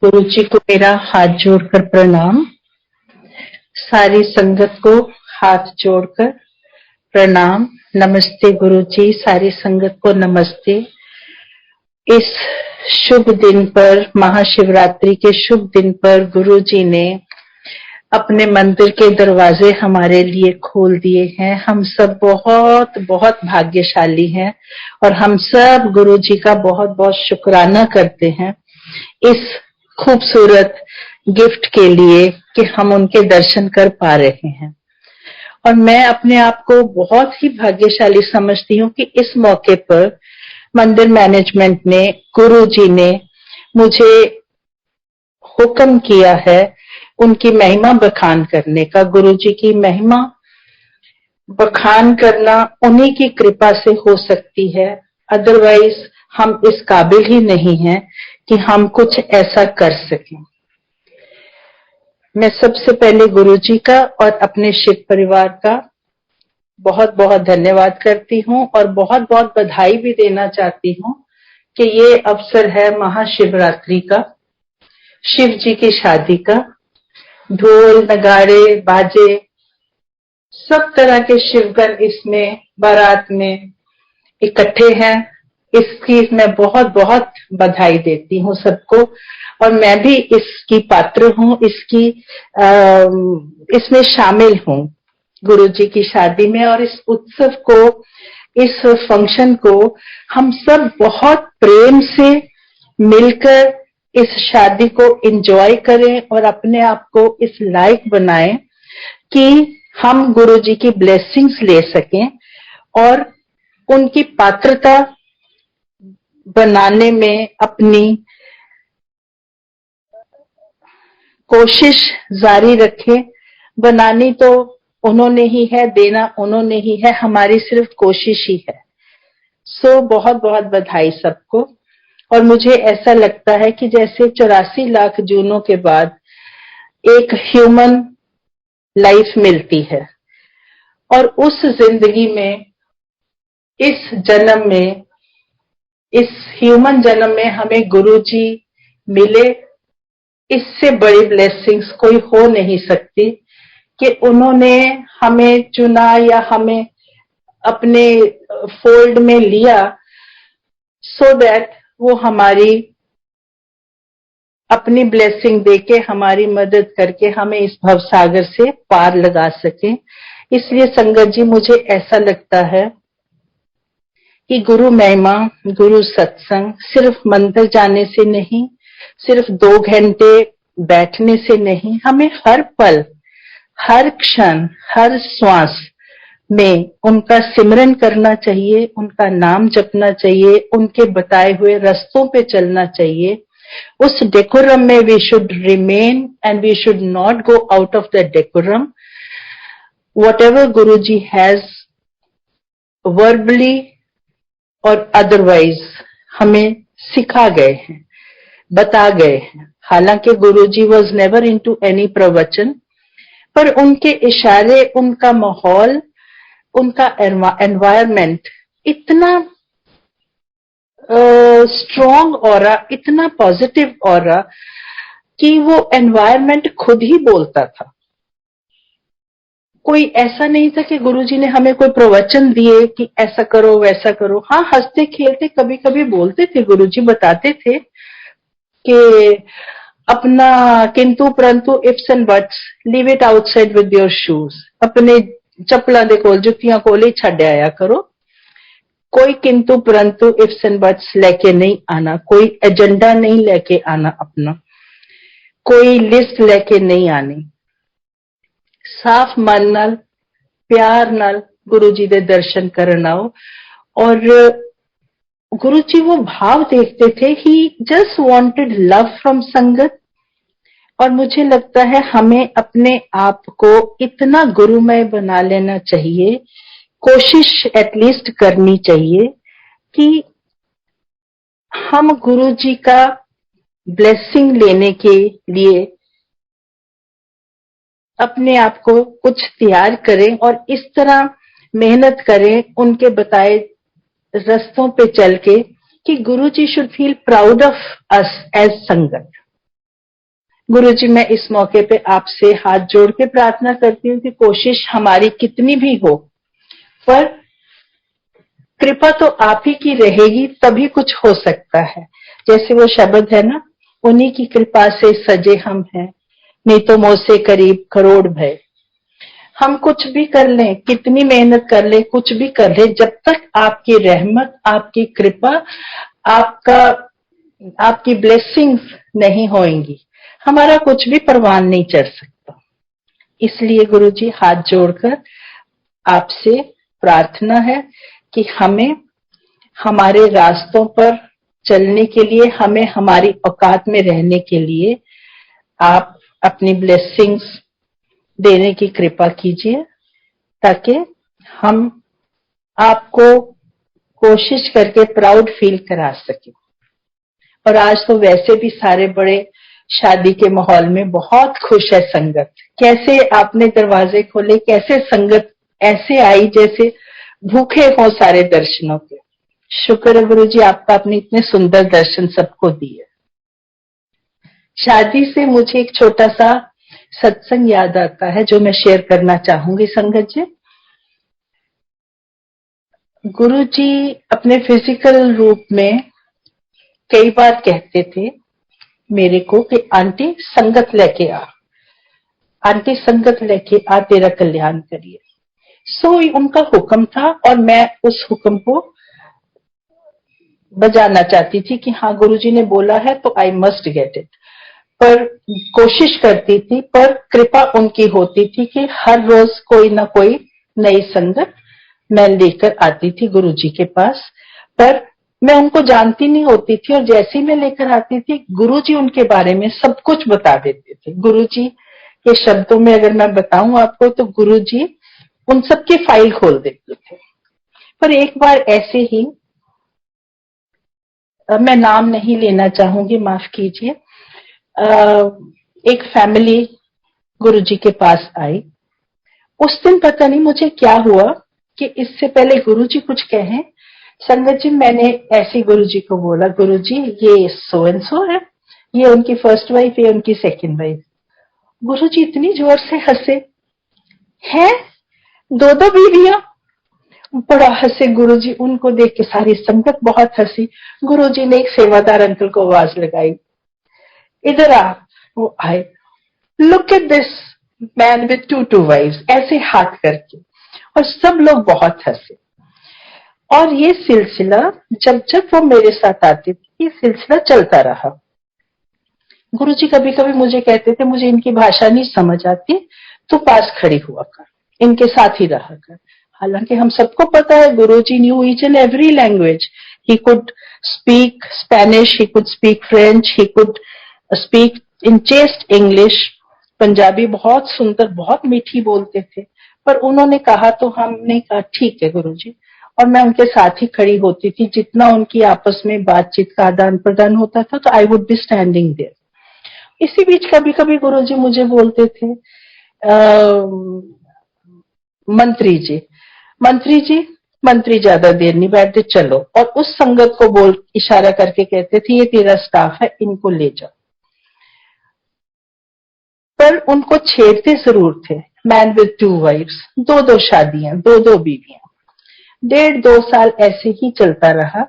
गुरु जी को मेरा हाथ जोड़कर प्रणाम। सारी संगत को हाथ जोड़कर प्रणाम। नमस्ते गुरु जी, सारी संगत को नमस्ते। इस शुभ दिन पर, महाशिवरात्रि के शुभ दिन पर गुरु जी ने अपने मंदिर के दरवाजे हमारे लिए खोल दिए हैं। हम सब बहुत बहुत भाग्यशाली हैं और हम सब गुरु जी का बहुत बहुत शुक्राना करते हैं इस खूबसूरत गिफ्ट के लिए कि हम उनके दर्शन कर पा रहे हैं। और मैं अपने आप को बहुत ही भाग्यशाली समझती हूँ कि इस मौके पर मंदिर मैनेजमेंट ने, गुरु जी ने मुझे हुक्म किया है उनकी महिमा बखान करने का। गुरु जी की महिमा बखान करना उन्हीं की कृपा से हो सकती है, अदरवाइज हम इस काबिल ही नहीं हैं कि हम कुछ ऐसा कर सकें। मैं सबसे पहले गुरु जी का और अपने शिव परिवार का बहुत बहुत धन्यवाद करती हूँ और बहुत बहुत बधाई भी देना चाहती हूँ कि ये अवसर है महाशिवरात्रि का, शिव जी की शादी का। ढोल नगाड़े बाजे सब तरह के शिवगण इसमें बारात में इकट्ठे हैं। इसकी मैं बहुत बहुत बधाई देती हूँ सबको और मैं भी इसकी पात्र हूँ, इसमें शामिल हूँ गुरु जी की शादी में। और इस उत्सव को, इस फंक्शन को हम सब बहुत प्रेम से मिलकर इस शादी को एंजॉय करें और अपने आप को इस लायक बनाएं कि हम गुरु जी की ब्लेसिंग्स ले सकें और उनकी पात्रता बनाने में अपनी कोशिश जारी रखें। बनानी तो उन्होंने ही है, देना उन्होंने ही है, हमारी सिर्फ कोशिश ही है। सो बहुत बहुत बधाई सबको। और मुझे ऐसा लगता है कि जैसे 84 लाख जूनों के बाद एक ह्यूमन लाइफ मिलती है और उस जिंदगी में, इस जन्म में, इस ह्यूमन जन्म में हमें गुरु जी मिले, इससे बड़ी ब्लेसिंग्स कोई हो नहीं सकती कि उन्होंने हमें चुना या हमें अपने फोल्ड में लिया सो दैट वो हमारी अपनी ब्लेसिंग देके, हमारी मदद करके हमें इस भवसागर से पार लगा सके। इसलिए संगत जी, मुझे ऐसा लगता है कि गुरु महिमा, गुरु सत्संग सिर्फ मंदिर जाने से नहीं, सिर्फ 2 घंटे बैठने से नहीं, हमें हर पल, हर क्षण, हर श्वास में उनका सिमरन करना चाहिए, उनका नाम जपना चाहिए, उनके बताए हुए रास्तों पे चलना चाहिए। उस डेकोरम में we should remain and we should not go out of the decorum. whatever Guru ji has verbally और अदरवाइज हमें सिखा गए हैं, बता गए हैं। हालांकि Guru ji was never into any प्रवचन, पर उनके इशारे, उनका माहौल, उनका एनवायरमेंट इतना स्ट्रॉन्ग ऑरा, इतना पॉजिटिव ऑरा कि वो एनवायरमेंट खुद ही बोलता था। कोई ऐसा नहीं था कि गुरुजी ने हमें कोई प्रवचन दिए कि ऐसा करो वैसा करो। हाँ, हंसते खेलते कभी कभी बोलते थे गुरुजी, बताते थे कि अपना किंतु परंतु ifs and buts leave it outside with your shoes. अपने चप्पलों दे कोल, जुत्तियां कोल ही छड्ड आया करो। कोई किंतु परंतु इफ्स एंड बट्स लेके नहीं आना, कोई एजेंडा नहीं लेके आना अपना, कोई लिस्ट लेके नहीं आनी। साफ मन नाल, प्यार नाल गुरु जी दे दर्शन करन आओ। और गुरु जी वो भाव देखते थे, ही जस्ट वांटेड लव फ्रॉम संगत। और मुझे लगता है हमें अपने आप को इतना गुरुमय बना लेना चाहिए, कोशिश एटलीस्ट करनी चाहिए कि हम गुरु जी का ब्लेसिंग लेने के लिए अपने आप को कुछ तैयार करें और इस तरह मेहनत करें उनके बताए रास्तों पे चल के कि Guru ji should feel proud of us as sangat. Guruji, मैं इस मौके पे आपसे हाथ जोड़ के प्रार्थना करती हूँ कि कोशिश हमारी कितनी भी हो, पर कृपा तो आप ही की रहेगी, तभी कुछ हो सकता है। जैसे वो शब्द है ना, उन्हीं की कृपा से सजे हम हैं, नहीं तो मोह से करीब करोड़ भय। हम कुछ भी कर लें, कितनी मेहनत कर लें, कुछ भी कर लें, जब तक आपकी रहमत, आपकी कृपा, आपका आपकी ब्लेसिंग्स नहीं होंगी, हमारा कुछ भी परवान नहीं चढ़ सकता। इसलिए गुरुजी, हाथ जोड़कर आपसे प्रार्थना है कि हमें हमारे रास्तों पर चलने के लिए, हमें हमारी औकात में रहने के लिए आप अपनी ब्लेसिंग्स देने की कृपा कीजिए, ताकि हम आपको कोशिश करके प्राउड फील करा सके। और आज तो वैसे भी सारे बड़े शादी के माहौल में बहुत खुश है संगत। कैसे आपने दरवाजे खोले, कैसे संगत ऐसे आई जैसे भूखे हो सारे दर्शनों के। शुक्र है गुरुजी, आपका अपने इतने सुंदर दर्शन सबको दिए। शादी से मुझे एक छोटा सा सत्संग याद आता है जो मैं शेयर करना चाहूंगी संगत जी। गुरुजी अपने फिजिकल रूप में कई बार कहते थे मेरे को कि आंटी संगत लेके आ, आंटी संगत लेके आ, तेरा कल्याण करिए। सो उनका हुक्म था और मैं उस हुक्म को बजाना चाहती थी कि हाँ गुरुजी ने बोला है तो आई मस्ट गेट इट। पर कोशिश करती थी, पर कृपा उनकी होती थी कि हर रोज कोई ना कोई नई संगत मैं लेकर आती थी गुरुजी के पास। पर मैं उनको जानती नहीं होती थी, और जैसे ही मैं लेकर आती थी गुरुजी उनके बारे में सब कुछ बता देते थे। गुरुजी के शब्दों में अगर मैं बताऊं आपको, तो गुरुजी उन सबकी फाइल खोल देते थे। पर एक बार ऐसे ही, मैं नाम नहीं लेना चाहूंगी, माफ कीजिए, एक फैमिली गुरुजी के पास आई। उस दिन पता नहीं मुझे क्या हुआ कि इससे पहले गुरुजी कुछ कहें, संगत जी मैंने ऐसे गुरुजी को बोला, गुरुजी ये सो एंड सो है, ये उनकी फर्स्ट वाइफ, ये उनकी सेकंड वाइफ। गुरुजी इतनी जोर से हंसे, हैं दो दो बीवियां। बड़ा हंसे गुरुजी, उनको देख के सारी संगत बहुत हंसी। गुरुजी ने एक सेवादार अंकल को आवाज लगाई, इधर आ। वो आए, look at this man with two wifes, ऐसे हाथ करके, और सब लोग बहुत हंसे। और ये सिलसिला जब जब वो मेरे साथ आती थी, ये सिलसिला चलता रहा। गुरुजी कभी कभी मुझे कहते थे मुझे इनकी भाषा नहीं समझ आती, तो पास खड़ी हुआ कर, इनके साथ ही रहा कर। हालांकि हम सबको पता है Guruji knew each and every language. He could speak Spanish, he could speak French, he could speak in chaste English. Punjabi बहुत सुंदर, बहुत मीठी बोलते थे। पर उन्होंने कहा तो हमने कहा ठीक है गुरुजी, और मैं उनके साथ ही खड़ी होती थी। जितना उनकी आपस में बातचीत का आदान प्रदान होता था, तो I would be standing there. इसी बीच कभी कभी गुरुजी मुझे बोलते थे, मंत्री जी, मंत्री जी, मंत्री ज्यादा देर नहीं बैठते, चलो। और उस संगत को बोल इशारा करके कहते थे ये तेरा स्टाफ है, इनको ले जाओ। पर उनको छेड़ते जरूर थे। मैन विद टू वाइफ्स, दो दो शादियां, दो दो बीवियां। 1.5-2 साल ऐसे ही चलता रहा।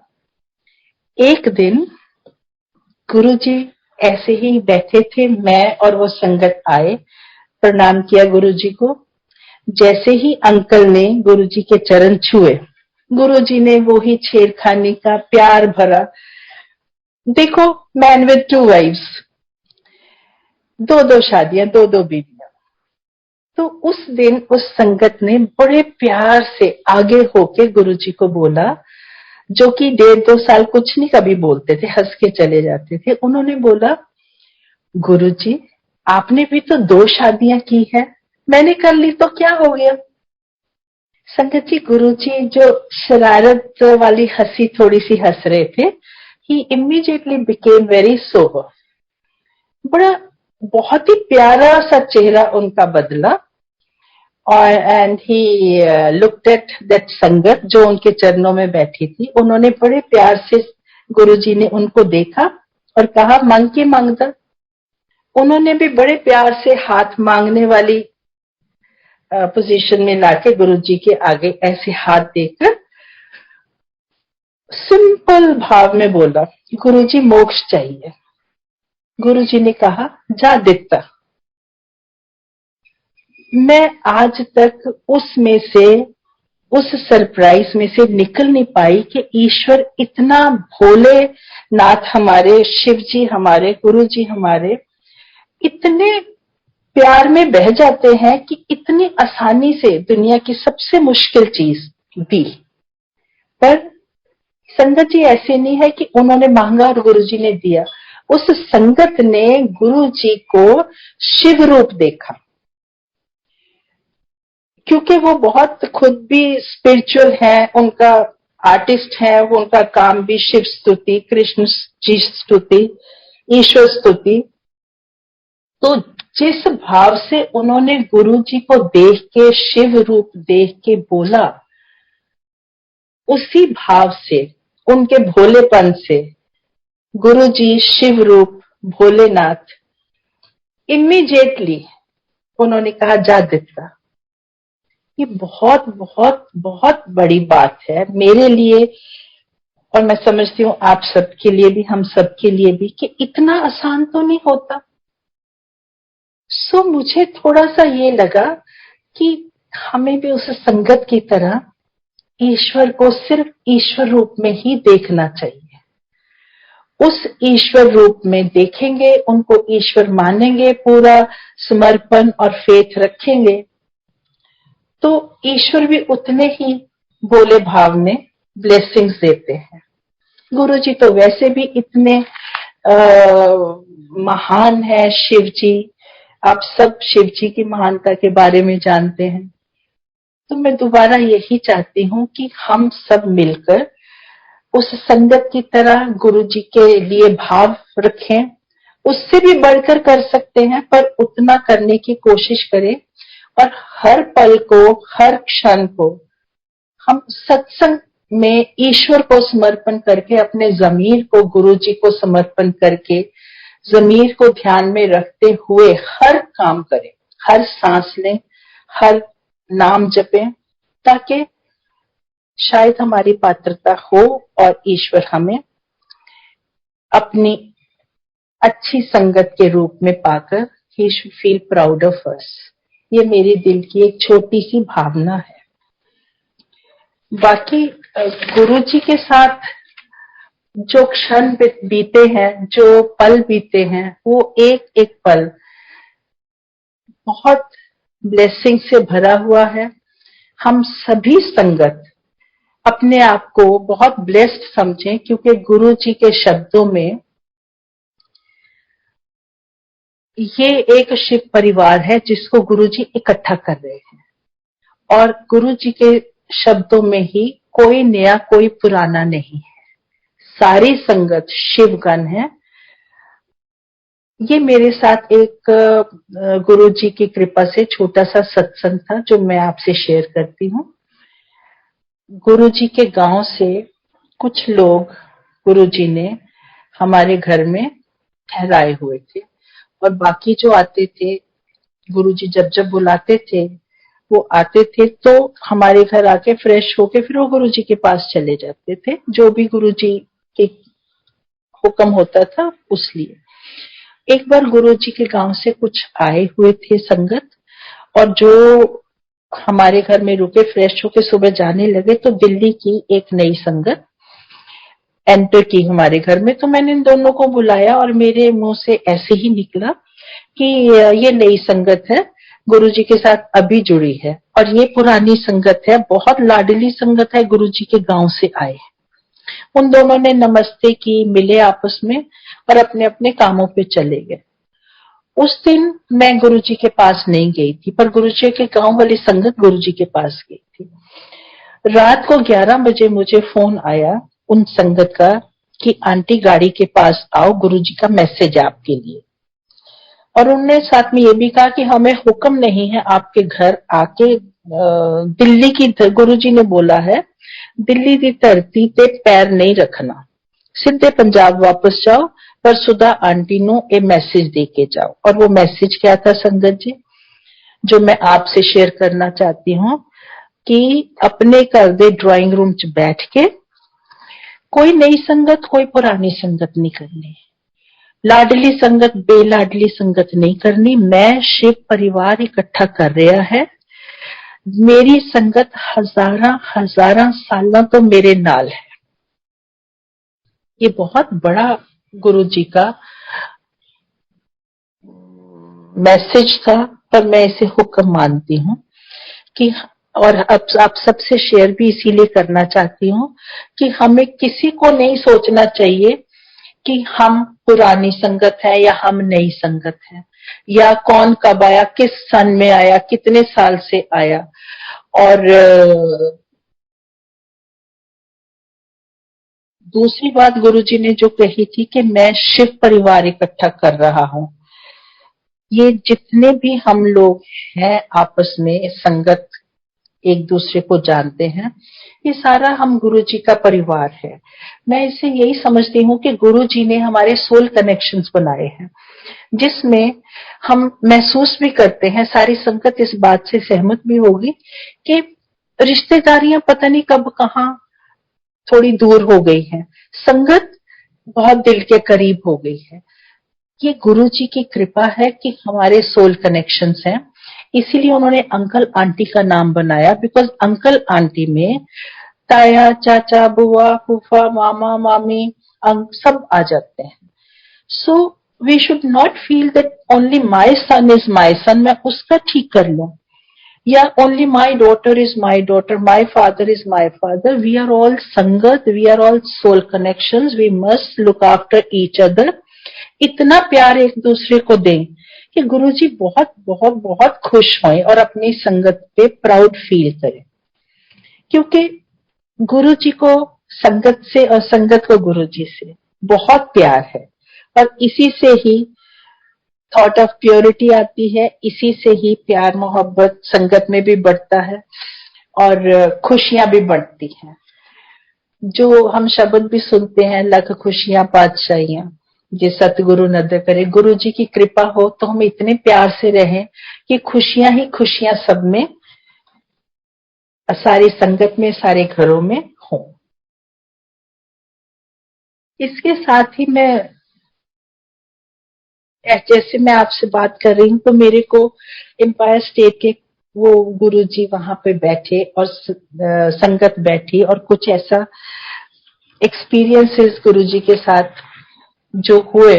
एक दिन गुरुजी ऐसे ही बैठे थे, मैं और वो संगत आए, प्रणाम किया गुरुजी को। जैसे ही अंकल ने गुरुजी के चरण छुए, गुरुजी ने वो ही छेड़खानी का प्यार भरा, देखो मैन विद टू वाइफ्स, दो दो शादियां, दो दो बीवियां। तो उस दिन उस संगत ने बड़े प्यार से आगे होके गुरुजी को बोला, जो कि 1.5-2 साल कुछ नहीं कभी बोलते थे, हंस के चले जाते थे। उन्होंने बोला, गुरुजी आपने भी तो 2 शादियां की है, मैंने कर ली तो क्या हो गया। संगत जी, गुरुजी जो शरारत वाली हंसी थोड़ी सी हंस रहे थे, ही इमीडिएटली बिकेम वेरी सोबर। बड़ा बहुत ही प्यारा सा चेहरा उनका बदला, और and he looked at that संगत जो उनके चरणों में बैठी थी। उन्होंने बड़े प्यार से, गुरुजी ने उनको देखा और कहा, मांग के मांगता। उन्होंने भी बड़े प्यार से हाथ मांगने वाली पोजीशन में लाके गुरुजी के आगे ऐसे हाथ देकर सिंपल भाव में बोला, गुरुजी मोक्ष चाहिए। गुरुजी ने कहा, जा दिखता। मैं आज तक उसमें से, उस सरप्राइज में से निकल नहीं पाई कि ईश्वर इतना भोले नाथ हमारे, शिव जी हमारे, गुरु जी हमारे इतने प्यार में बह जाते हैं कि इतनी आसानी से दुनिया की सबसे मुश्किल चीज दी। पर संगत जी ऐसे नहीं है कि उन्होंने मांगा और गुरु जी ने दिया। उस संगत ने गुरु जी को शिव रूप देखा, क्योंकि वो बहुत खुद भी स्पिरिचुअल है, उनका आर्टिस्ट है, वो उनका काम भी शिव स्तुति, कृष्ण जी स्तुति, ईश्वर स्तुति। तो जिस भाव से उन्होंने गुरु जी को देख के, शिव रूप देख के बोला, उसी भाव से, उनके भोलेपन से गुरु जी शिव रूप भोलेनाथ इमीडिएटली उन्होंने कहा, जा दिखता। ये बहुत बहुत बहुत बड़ी बात है मेरे लिए, और मैं समझती हूँ आप सबके लिए भी, हम सबके लिए भी, कि इतना आसान तो नहीं होता। सो मुझे थोड़ा सा ये लगा कि हमें भी उस संगत की तरह ईश्वर को सिर्फ ईश्वर रूप में ही देखना चाहिए। उस ईश्वर रूप में देखेंगे, उनको ईश्वर मानेंगे, पूरा समर्पण और फेथ रखेंगे, तो ईश्वर भी उतने ही भोले भाव में ब्लेसिंग्स देते हैं। गुरु जी तो वैसे भी इतने महान है, शिव जी, आप सब शिव जी की महानता के बारे में जानते हैं। तो मैं दोबारा यही चाहती हूँ कि हम सब मिलकर उस संगत की तरह गुरु जी के लिए भाव रखें। उससे भी बढ़कर कर सकते हैं, पर उतना करने की कोशिश करें, और हर पल को, हर क्षण को हम सत्संग में ईश्वर को समर्पण करके, अपने जमीर को गुरु जी को समर्पण करके, जमीर को ध्यान में रखते हुए हर काम करें, हर सांस लें, हर नाम जपें, ताकि शायद हमारी पात्रता हो और ईश्वर हमें अपनी अच्छी संगत के रूप में पाकर he should feel proud of अस। ये मेरे दिल की एक छोटी सी भावना है। बाकी गुरु जी के साथ जो क्षण बीते हैं, जो पल बीते हैं, वो एक एक पल बहुत ब्लेसिंग से भरा हुआ है। हम सभी संगत अपने आप को बहुत ब्लेस्ड समझें, क्योंकि गुरु जी के शब्दों में ये एक शिव परिवार है जिसको गुरु जी इकट्ठा कर रहे हैं, और गुरु जी के शब्दों में ही कोई नया कोई पुराना नहीं है, सारी संगत शिवगण है। ये मेरे साथ एक गुरु जी की कृपा से छोटा सा सत्संग था जो मैं आपसे शेयर करती हूँ। गुरु जी के गांव से कुछ लोग गुरु जी ने हमारे घर में ठहराए हुए थे, और बाकी जो आते थे, गुरु जी जब जब बुलाते थे वो आते थे, तो हमारे घर आके फ्रेश होके फिर वो गुरु जी के पास चले जाते थे, जो भी गुरु जी के हुक्म होता था उस लिए। एक बार गुरु जी के गांव से कुछ आए हुए थे संगत, और जो हमारे घर में रुके, फ्रेश होके सुबह जाने लगे, तो दिल्ली की एक नई संगत एंटर की हमारे घर में। तो मैंने इन दोनों को बुलाया और मेरे मुंह से ऐसे ही निकला कि ये नई संगत है, गुरु जी के साथ अभी जुड़ी है, और ये पुरानी संगत है, बहुत लाडली संगत है, गुरु जी के गांव से आए। उन दोनों ने नमस्ते की, मिले आपस में, और अपने अपने कामों पे चले गए। उस दिन मैं गुरु जी के पास नहीं गई थी, पर गुरु जी के गांव वाली संगत गुरु जी के पास गई थी। रात को 11 बजे मुझे फोन आया उन संगत का कि आंटी गाड़ी के पास आओ, गुरु जी का मैसेज है आपके लिए। और उन्होंने साथ में ये भी कहा कि हमें हुक्म नहीं है आपके घर आके, दिल्ली की, गुरु जी ने बोला है दिल्ली की धरती पे पैर नहीं रखना, सीधे पंजाब वापस जाओ, पर सुधा आंटी नु ए मैसेज दे के जाओ। और वो मैसेज क्या था संगत जी, जो मैं आपसे शेयर करना चाहती हूँ कि अपने घर दे ड्राइंग रूम च बैठ के कोई नई संगत, कोई पुरानी संगत नहीं करनी, लाडली संगत, बेलाडली संगत नहीं करनी। मैं शिव परिवार इकट्ठा कर रहा है, मेरी संगत हजारा हजारा सालों तो मेरे नाल है। ये बहुत बड़ा गुरु जी का मैसेज था, पर मैं इसे हुक्म मानती हूँ कि, और अब आप सबसे शेयर भी इसीलिए करना चाहती हूँ कि हमें किसी को नहीं सोचना चाहिए कि हम पुरानी संगत है या हम नई संगत है, या कौन कब आया, किस सन में आया, कितने साल से आया। और दूसरी बात गुरुजी ने जो कही थी कि मैं शिव परिवार इकट्ठा कर रहा हूं, ये जितने भी हम लोग हैं आपस में संगत, एक दूसरे को जानते हैं, ये सारा हम गुरु जी का परिवार है। मैं इसे यही समझती हूँ कि गुरु जी ने हमारे सोल कनेक्शंस बनाए हैं, जिसमें हम महसूस भी करते हैं, सारी संगत इस बात से सहमत भी होगी कि रिश्तेदारियां पता नहीं कब कहाँ थोड़ी दूर हो गई हैं, संगत बहुत दिल के करीब हो गई है। ये गुरु जी की कृपा है कि हमारे सोल कनेक्शंस हैं, इसीलिए उन्होंने अंकल आंटी का नाम बनाया, बिकॉज अंकल आंटी में ताया चाचा बुआ फूफा मामा मामी सब आ जाते हैं। So we should not feel that only my son is my son, मैं उसका ठीक कर लूं, या only my daughter is my daughter, my father is my father. We are all sangat, we are all soul connections, we must look after each other. इतना प्यार एक दूसरे को दें कि गुरुजी बहुत बहुत बहुत खुश हों और अपनी संगत पे प्राउड फील करें, क्योंकि गुरुजी को संगत से और संगत को गुरुजी से बहुत प्यार है, और इसी से ही थॉट ऑफ प्योरिटी आती है, इसी से ही प्यार मोहब्बत संगत में भी बढ़ता है और खुशियां भी बढ़ती हैं। जो हम शब्द भी सुनते हैं, लख खुशियां पातशाहियां, ये सतगुरु नदर करे। गुरु जी की कृपा हो तो हम इतने प्यार से रहें कि खुशियां ही खुशियां सब में, सारी संगत में, सारे घरों में हो। इसके साथ ही मैं, जैसे मैं आपसे बात कर रही हूँ तो मेरे को एम्पायर स्टेट के वो गुरु जी वहां पे बैठे और संगत बैठी, और कुछ ऐसा एक्सपीरियंसेस गुरु जी के साथ जो हुए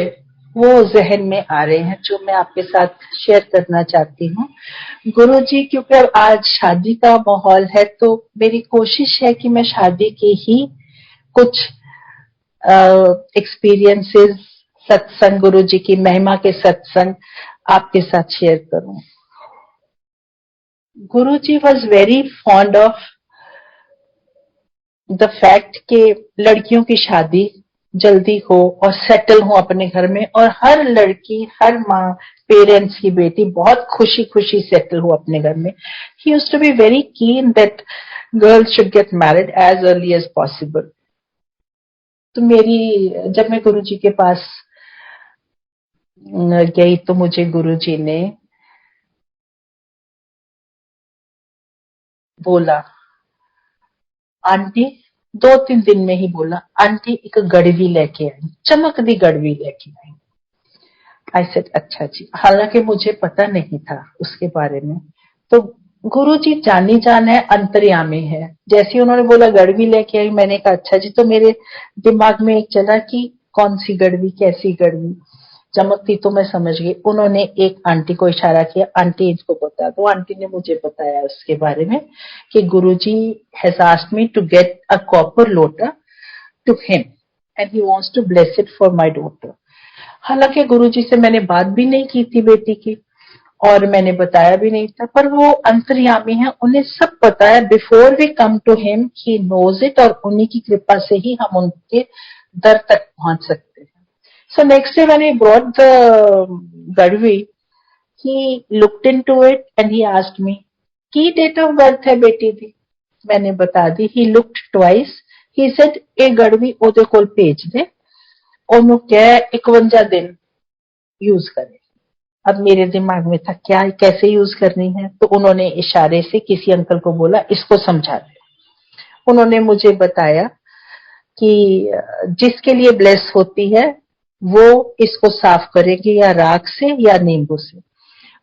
वो जहन में आ रहे हैं, जो मैं आपके साथ शेयर करना चाहती हूँ। गुरु जी, क्योंकि अब आज शादी का माहौल है तो मेरी कोशिश है कि मैं शादी के ही कुछ एक्सपीरियंसेस, सत्संग, गुरु जी की महिमा के सत्संग आपके साथ शेयर करूं। Guru ji was very fond of the fact कि लड़कियों की शादी जल्दी हो और सेटल हो अपने घर में, और हर लड़की, हर माँ, पेरेंट्स की बेटी बहुत खुशी खुशी सेटल हो अपने घर में। He used to be very keen that girls should get married as early as possible. तो जब मैं गुरु जी के पास गई तो मुझे गुरु जी ने बोला, आंटी, 2-3 दिन में ही बोला, आंटी एक गड़वी लेके आई, चमकदी गड़वी लेके आई। आई सेड अच्छा जी, हालांकि मुझे पता नहीं था उसके बारे में। तो गुरु जी जानी जान है, अंतर्यामी है। जैसे ही उन्होंने बोला गड़वी लेके आई, मैंने कहा अच्छा जी। तो मेरे दिमाग में एक चला कि कौन सी गड़वी, कैसी गड़वी, चमकती, तो मैं समझ गई। उन्होंने एक आंटी को इशारा किया, आंटी इसको बता दो। आंटी ने मुझे बताया उसके बारे में कि Guruji has asked me to get a copper lota to him and he wants to bless it for my daughter. हालांकि गुरुजी से मैंने बात भी नहीं की थी बेटी की, और मैंने बताया भी नहीं था, पर वो अंतर्यामी है, उन्हें सब पता है। Before we come to him he knows it, और उन्हीं की कृपा से ही हम उनके दर तक पहुंच सकते हैं। So next day when I brought the Gadvi, he looked into it and he asked me, की डेट ऑफ बर्थ है बेटी दी? मैंने बता दी। He looked twice, he said ਇਹ ਗੜਵੀ ਉਹਦੇ ਕੋਲ ਭੇਜ ਦੇ, ਉਹਨੂੰ ਕਹਿ 51 दिन यूज करे। अब मेरे दिमाग में था क्या कैसे यूज करनी है, तो उन्होंने इशारे से किसी अंकल को बोला इसको समझा दे। उन्होंने मुझे बताया कि जिसके लिए ब्लेस होती है वो इसको साफ करेगी या राख से या नींबू से,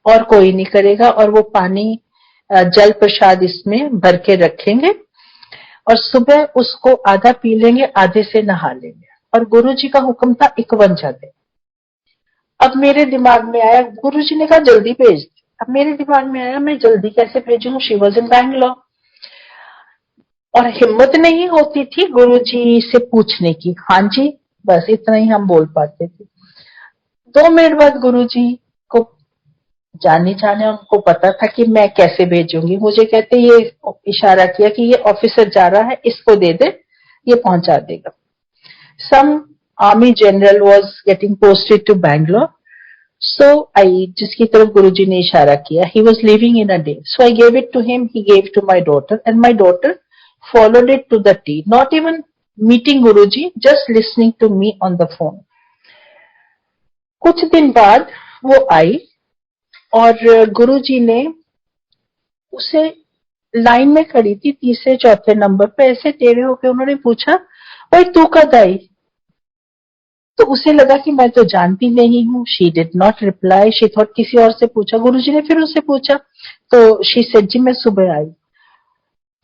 और कोई नहीं करेगा। और वो पानी जल प्रसाद इसमें भर के रखेंगे और सुबह उसको आधा पी लेंगे, आधे से नहा लेंगे। और गुरुजी का हुक्म था 51 दिन। अब मेरे दिमाग में आया, गुरुजी ने कहा जल्दी भेज दे। अब मेरे दिमाग में आया मैं जल्दी कैसे भेजूं, शी वाज इन बैंगलोर। और हिम्मत नहीं होती थी गुरुजी से पूछने की। हाँ जी, बस इतना ही हम बोल पाते थे। 2 मिनट बाद गुरुजी को जाने उनको पता था कि मैं कैसे भेजूंगी। मुझे कहते ये इशारा किया कि ये ऑफिसर जा रहा है, इसको दे दे, ये पहुंचा देगा। Some army general was getting posted to Bangalore, so I, जिसकी तरफ गुरुजी ने इशारा किया, he was living in a day, so I gave it to him, he gave to my daughter and my daughter followed it to the T, not even meeting Guruji, just listening to me on the phone. कुछ दिन बाद वो आई और गुरुजी ने उसे line में खड़ी थी 3-4 नंबर पे, ऐसे टेढ़े होकर उन्होंने पूछा ओए तू कब आई? तो उसे लगा कि मैं तो जानती नहीं हूँ। She did not reply, she thought किसी और से पूछा। गुरुजी ने फिर उससे पूछा तो शी सेड जी मैं सुबह आई।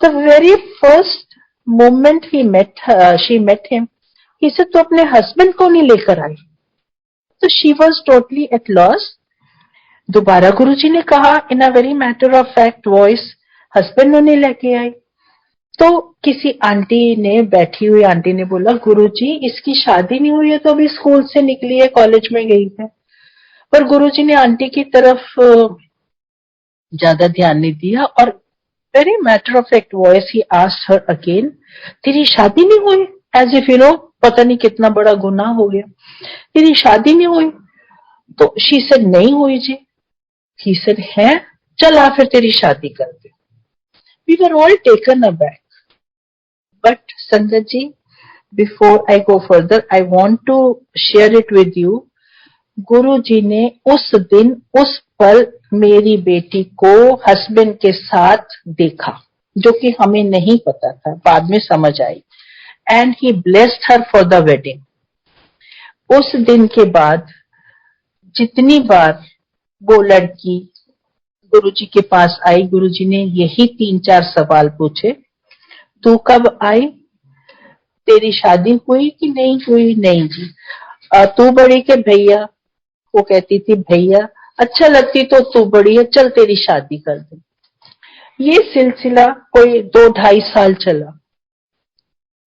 The very first moment she met him, he said, "तो अपने husband को नहीं लेकर आई?" तो she was totally at loss. दोबारा गुरुजी ने कहा in a very matter of fact voice, husband को नहीं लेके आई। तो किसी आंटी ने, बैठी हुई आंटी ने बोला गुरुजी इसकी शादी नहीं हुई है, तो अभी स्कूल से निकली है, कॉलेज में गई है। पर गुरुजी ने आंटी की तरफ ज्यादा ध्यान नहीं दिया और very matter of fact voice he asked her again, तेरी शादी नहीं हुई? As if you know, पता नहीं कितना बड़ा गुनाह हो गया, तेरी शादी नहीं हुई? तो she said नहीं हुई जी। He said है, चल आ फिर तेरी शादी कर दे। We were all taken aback. But संगत जी, before I go further, I want to share it with you. गुरुजी ने उस दिन उस पल मेरी बेटी को हस्बैंड के साथ देखा, जो कि हमें नहीं पता था, बाद में समझ आई। And he blessed her for the wedding. उस दिन के बाद जितनी बार वो लड़की गुरुजी के पास आई, गुरुजी ने यही 3-4 सवाल पूछे। तू कब आई? तेरी शादी हुई कि नहीं हुई? नहीं जी। तू बड़ी के भैया? वो कहती थी भैया। अच्छा लगती तो तू बड़ी है, चल तेरी शादी कर दे। ये सिलसिला कोई 2-2.5 साल चला।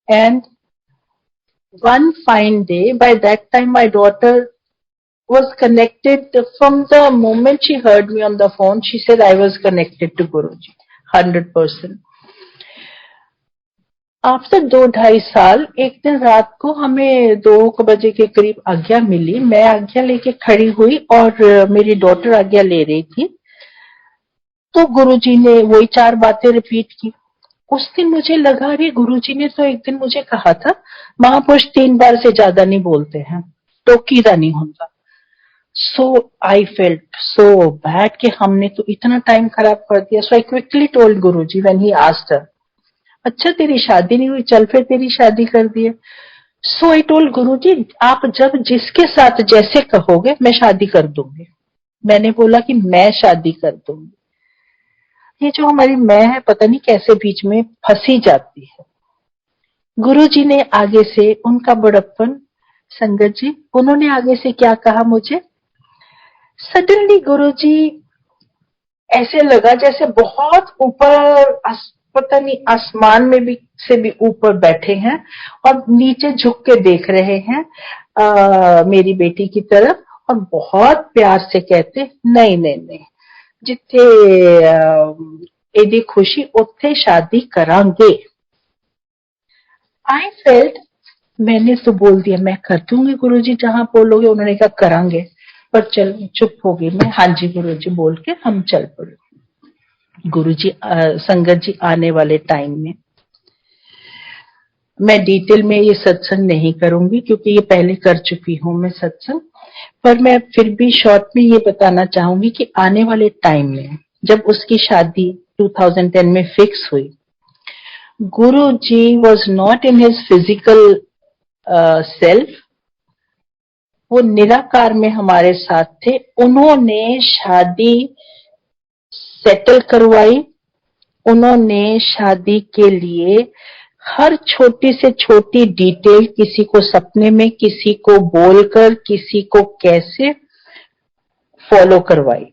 And one fine day, by that time my daughter was connected from the moment she heard me on the phone. She said I was connected to Guruji 100%. After 2-2.5 साल एक दिन रात को हमें 2 बजे के करीब आज्ञा मिली। मैं आज्ञा लेके खड़ी हुई और मेरी डॉटर आज्ञा ले रही थी। तो गुरुजी ने वही 4 बातें रिपीट की। उस दिन मुझे लगा अरे गुरुजी ने तो एक दिन मुझे कहा था महापुरुष 3 बार से ज्यादा नहीं बोलते हैं, टोकीदा नहीं होता। सो आई फेल्ट सो बैड कि हमने तो इतना टाइम खराब कर दिया। So I quickly told Guruji when he asked her, अच्छा तेरी शादी नहीं हुई, चल फिर तेरी शादी कर दिए। सो आई टोल्ड गुरुजी आप जब जिसके साथ जैसे कहोगे मैं शादी कर दूंगी। मैंने बोला कि मैं शादी कर दूंगी। ये जो हमारी मैं है पता नहीं कैसे बीच में फंसी जाती है। गुरुजी ने आगे से उनका बड़प्पन, संगत जी उन्होंने आगे से क्या कहा मुझे, सडनली गुरुजी ऐसे लगा जैसे बहुत ऊपर, पता नहीं आसमान में भी से भी ऊपर बैठे हैं और नीचे झुक के देख रहे हैं मेरी बेटी की तरफ और बहुत प्यार से कहते नहीं नहीं नहीं, जिथे एदी खुशी उत्थे शादी करांगे। आई फेल्ट, मैंने तो बोल दिया मैं कर दूंगी गुरुजी जहां बोलोगे। उन्होंने कहा करांगे, पर चल चुप हो गई मैं। हाँ जी गुरुजी बोल के हम चल पड़े। गुरुजी संगत जी आने वाले टाइम में मैं डिटेल में ये सत्संग नहीं करूंगी क्योंकि ये पहले कर चुकी हूं मैं सत्संग, पर मैं फिर भी शॉर्ट में ये बताना चाहूंगी कि आने वाले टाइम में जब उसकी शादी 2010 में फिक्स हुई, Guru ji was not in his physical self, वो निराकार में हमारे साथ थे। उन्होंने शादी सेटल करवाई, उन्होंने शादी के लिए हर छोटी से छोटी डिटेल, किसी को सपने में, किसी को बोलकर, किसी को कैसे फॉलो करवाई।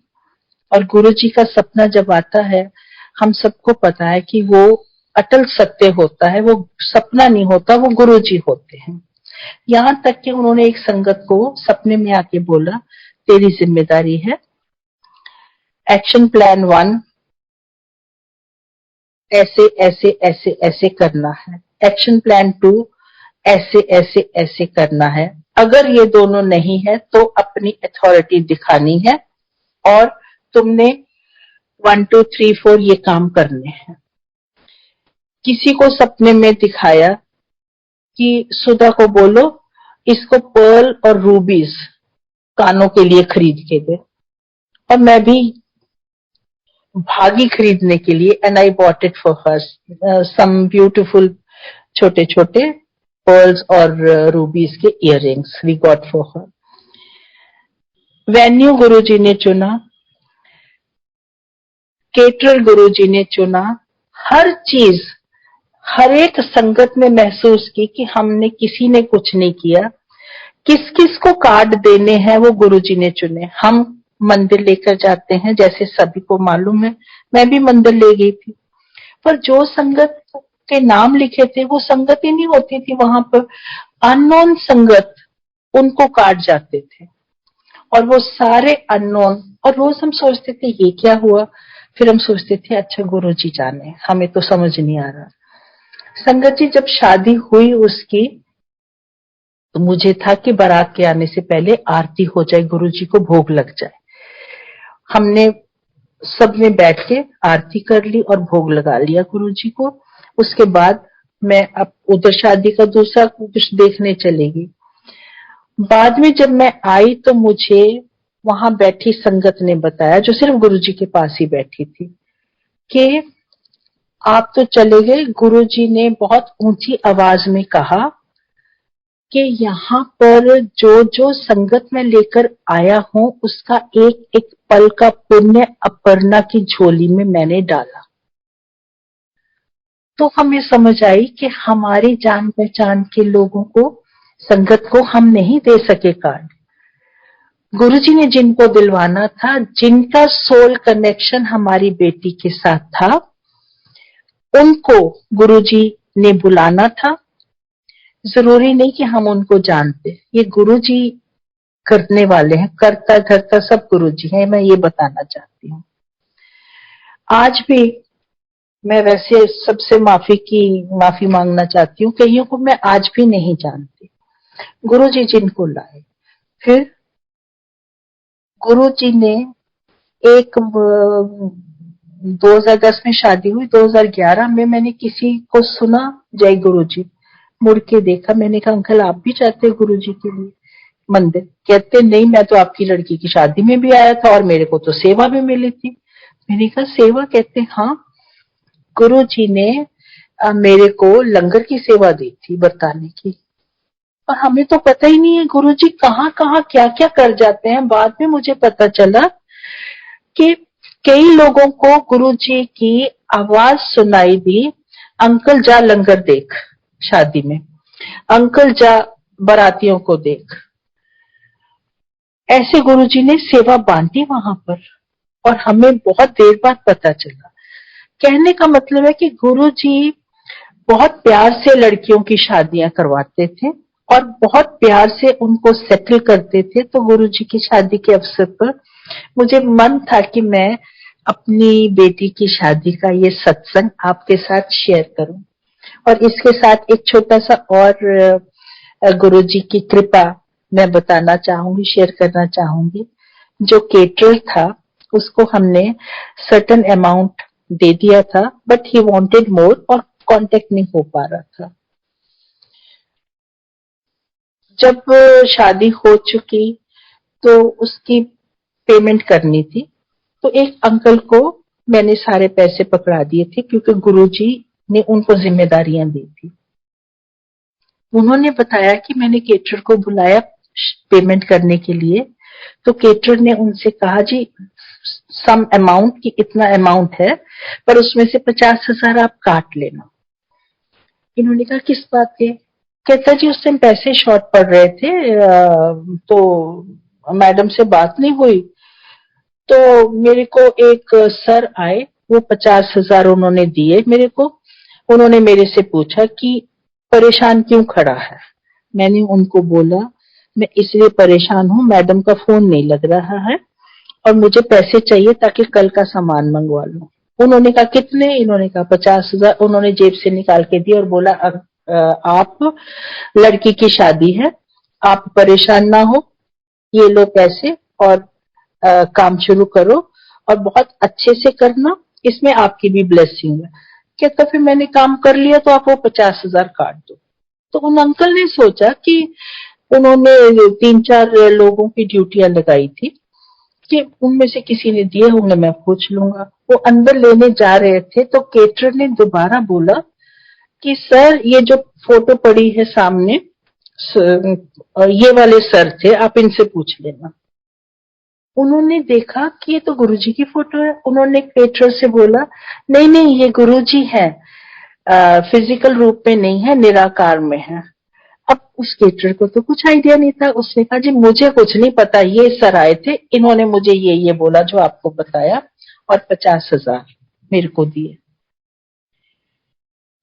और गुरु जी का सपना जब आता है, हम सबको पता है कि वो अटल सत्य होता है, वो सपना नहीं होता, वो गुरु जी होते हैं। यहां तक कि उन्होंने एक संगत को सपने में आके बोला, तेरी जिम्मेदारी है एक्शन प्लान 1 ऐसे ऐसे ऐसे ऐसे करना है, एक्शन प्लान 2 ऐसे ऐसे ऐसे करना है, अगर ये दोनों नहीं है तो अपनी अथॉरिटी दिखानी है और तुमने 1 2 3 4 ये काम करने हैं। किसी को सपने में दिखाया कि सुधा को बोलो इसको पर्ल और रूबीज कानों के लिए खरीद के दे, और मैं भी भागी खरीदने के लिए, and I bought it for her some beautiful छोटे छोटे पर्ल्स और रूबीज के earrings we got for her. Venue Guruji ने चुना, केटरर गुरुजी ने चुना, हर चीज हर एक संगत में महसूस की कि हमने किसी ने कुछ नहीं किया। किस किस को कार्ड देने हैं वो गुरुजी ने चुने। हम मंदिर लेकर जाते हैं, जैसे सभी को मालूम है, मैं भी मंदिर ले गई थी, पर जो संगत के नाम लिखे थे वो संगत ही नहीं होती थी वहां पर, अननोन संगत उनको कार्ड जाते थे और वो सारे अननोन। और रोज हम सोचते थे ये क्या हुआ, फिर हम सोचते थे अच्छा गुरुजी जाने, हमें तो समझ नहीं आ रहा। संगत जी जब शादी हुई उसकी, तो मुझे था कि बारात के आने से पहले आरती हो जाए, गुरुजी को भोग लग जाए। हमने सबने बैठ के आरती कर ली और भोग लगा लिया गुरुजी को। उसके बाद मैं अब उधर शादी का दूसरा कुछ देखने चलेगी। बाद में जब मैं आई तो मुझे वहां बैठी संगत ने बताया, जो सिर्फ गुरुजी के पास ही बैठी थी, कि आप तो चले गए, गुरुजी ने बहुत ऊंची आवाज में कहा कि यहाँ पर जो जो संगत में लेकर आया हूं उसका एक एक पल का पुण्य अपर्णा की झोली में मैंने डाला। तो हमें समझ आई कि हमारी जान पहचान के लोगों को, संगत को हम नहीं दे सके कार्ड। गुरुजी ने जिनको दिलवाना था, जिनका सोल कनेक्शन हमारी बेटी के साथ था, उनको गुरुजी ने बुलाना था। जरूरी नहीं कि हम उनको जानते, ये गुरुजी करने वाले हैं, करता धरता सब गुरुजी हैं, मैं ये बताना चाहती हूँ। आज भी मैं वैसे सबसे माफी मांगना चाहती हूँ, कईयों को मैं आज भी नहीं जानती। गुरुजी जिनको लाए, फिर गुरुजी ने एक 2010 में शादी हुई, 2011 में मैंने किसी को सुना जय गुरुजी, मुड़ के देखा, मैंने कहा अंकल आप भी जाते हैं गुरुजी के लिए मंदिर? कहते नहीं, मैं तो आपकी लड़की की शादी में भी आया था और मेरे को तो सेवा भी मिली थी। मैंने कहा सेवा? कहते हाँ, गुरुजी ने मेरे को लंगर की सेवा दी थी बरताने की। और हमें तो पता ही नहीं है गुरुजी कहाँ कहाँ क्या क्या कर जाते हैं। बाद में मुझे पता चला कि कई लोगों को गुरुजी की आवाज सुनाई दी, अंकल जा लंगर देख शादी में, अंकल जा बारातियों को देख। ऐसे गुरुजी ने सेवा बांटी वहां पर, और हमें बहुत देर बाद पता चला। कहने का मतलब है कि गुरुजी बहुत प्यार से लड़कियों की शादियां करवाते थे और बहुत प्यार से उनको सेटल करते थे। तो गुरुजी की शादी के अवसर पर मुझे मन था कि मैं अपनी बेटी की शादी का ये सत्संग आपके साथ शेयर करूं। और इसके साथ एक छोटा सा और गुरुजी की कृपा मैं बताना चाहूंगी, शेयर करना चाहूंगी। जो केटरर था उसको हमने सर्टेन अमाउंट दे दिया था, बट ही वांटेड मोर और कांटेक्ट नहीं हो पा रहा था। जब शादी हो चुकी तो उसकी पेमेंट करनी थी, तो एक अंकल को मैंने सारे पैसे पकड़ा दिए थे क्योंकि गुरुजी ने उनको जिम्मेदारियां दी थी। उन्होंने बताया कि मैंने केटरर को बुलाया पेमेंट करने के लिए, तो केटरर ने उनसे कहा जी सम अमाउंट की इतना अमाउंट है, पर उसमें से 50,000 आप काट लेना। इन्होंने कहा किस बात के? कहता जी उस टाइम पैसे शॉर्ट पड़ रहे थे, तो मैडम से बात नहीं हुई, तो मेरे को एक सर आए, वो 50,000 उन्होंने दिए मेरे को। उन्होंने मेरे से पूछा कि परेशान क्यों खड़ा है? मैंने उनको बोला मैं इसलिए परेशान हूँ, मैडम का फोन नहीं लग रहा है और मुझे पैसे चाहिए ताकि कल का सामान मंगवा लूं। उन्होंने कहा कितने? इन्होंने कहा 50,000। उन्होंने जेब से निकाल के दिए और बोला आप लड़की की शादी है, आप परेशान ना हो, ये लो पैसे और काम शुरू करो और बहुत अच्छे से करना, इसमें आपकी भी ब्लेसिंग है। कहता फिर मैंने काम कर लिया तो आप वो 50,000 काट दो। तो उन अंकल ने सोचा कि उन्होंने 3-4 लोगों की ड्यूटियां लगाई थी कि उनमें से किसी ने दिए होंगे, मैं पूछ लूंगा। वो अंदर लेने जा रहे थे तो केटरर ने दोबारा बोला कि सर ये जो फोटो पड़ी है सामने, ये वाले सर थे, आप इनसे पूछ लेना। उन्होंने देखा कि ये तो गुरुजी की फोटो है। उन्होंने केटरर से बोला नहीं नहीं ये गुरुजी है, फिजिकल रूप में नहीं है, निराकार में है। अब उस केटरर को तो कुछ आइडिया नहीं था। उसने कहा जी मुझे कुछ नहीं पता, ये सर आए थे, इन्होंने मुझे ये बोला जो आपको बताया और 50,000 मेरे को दिए।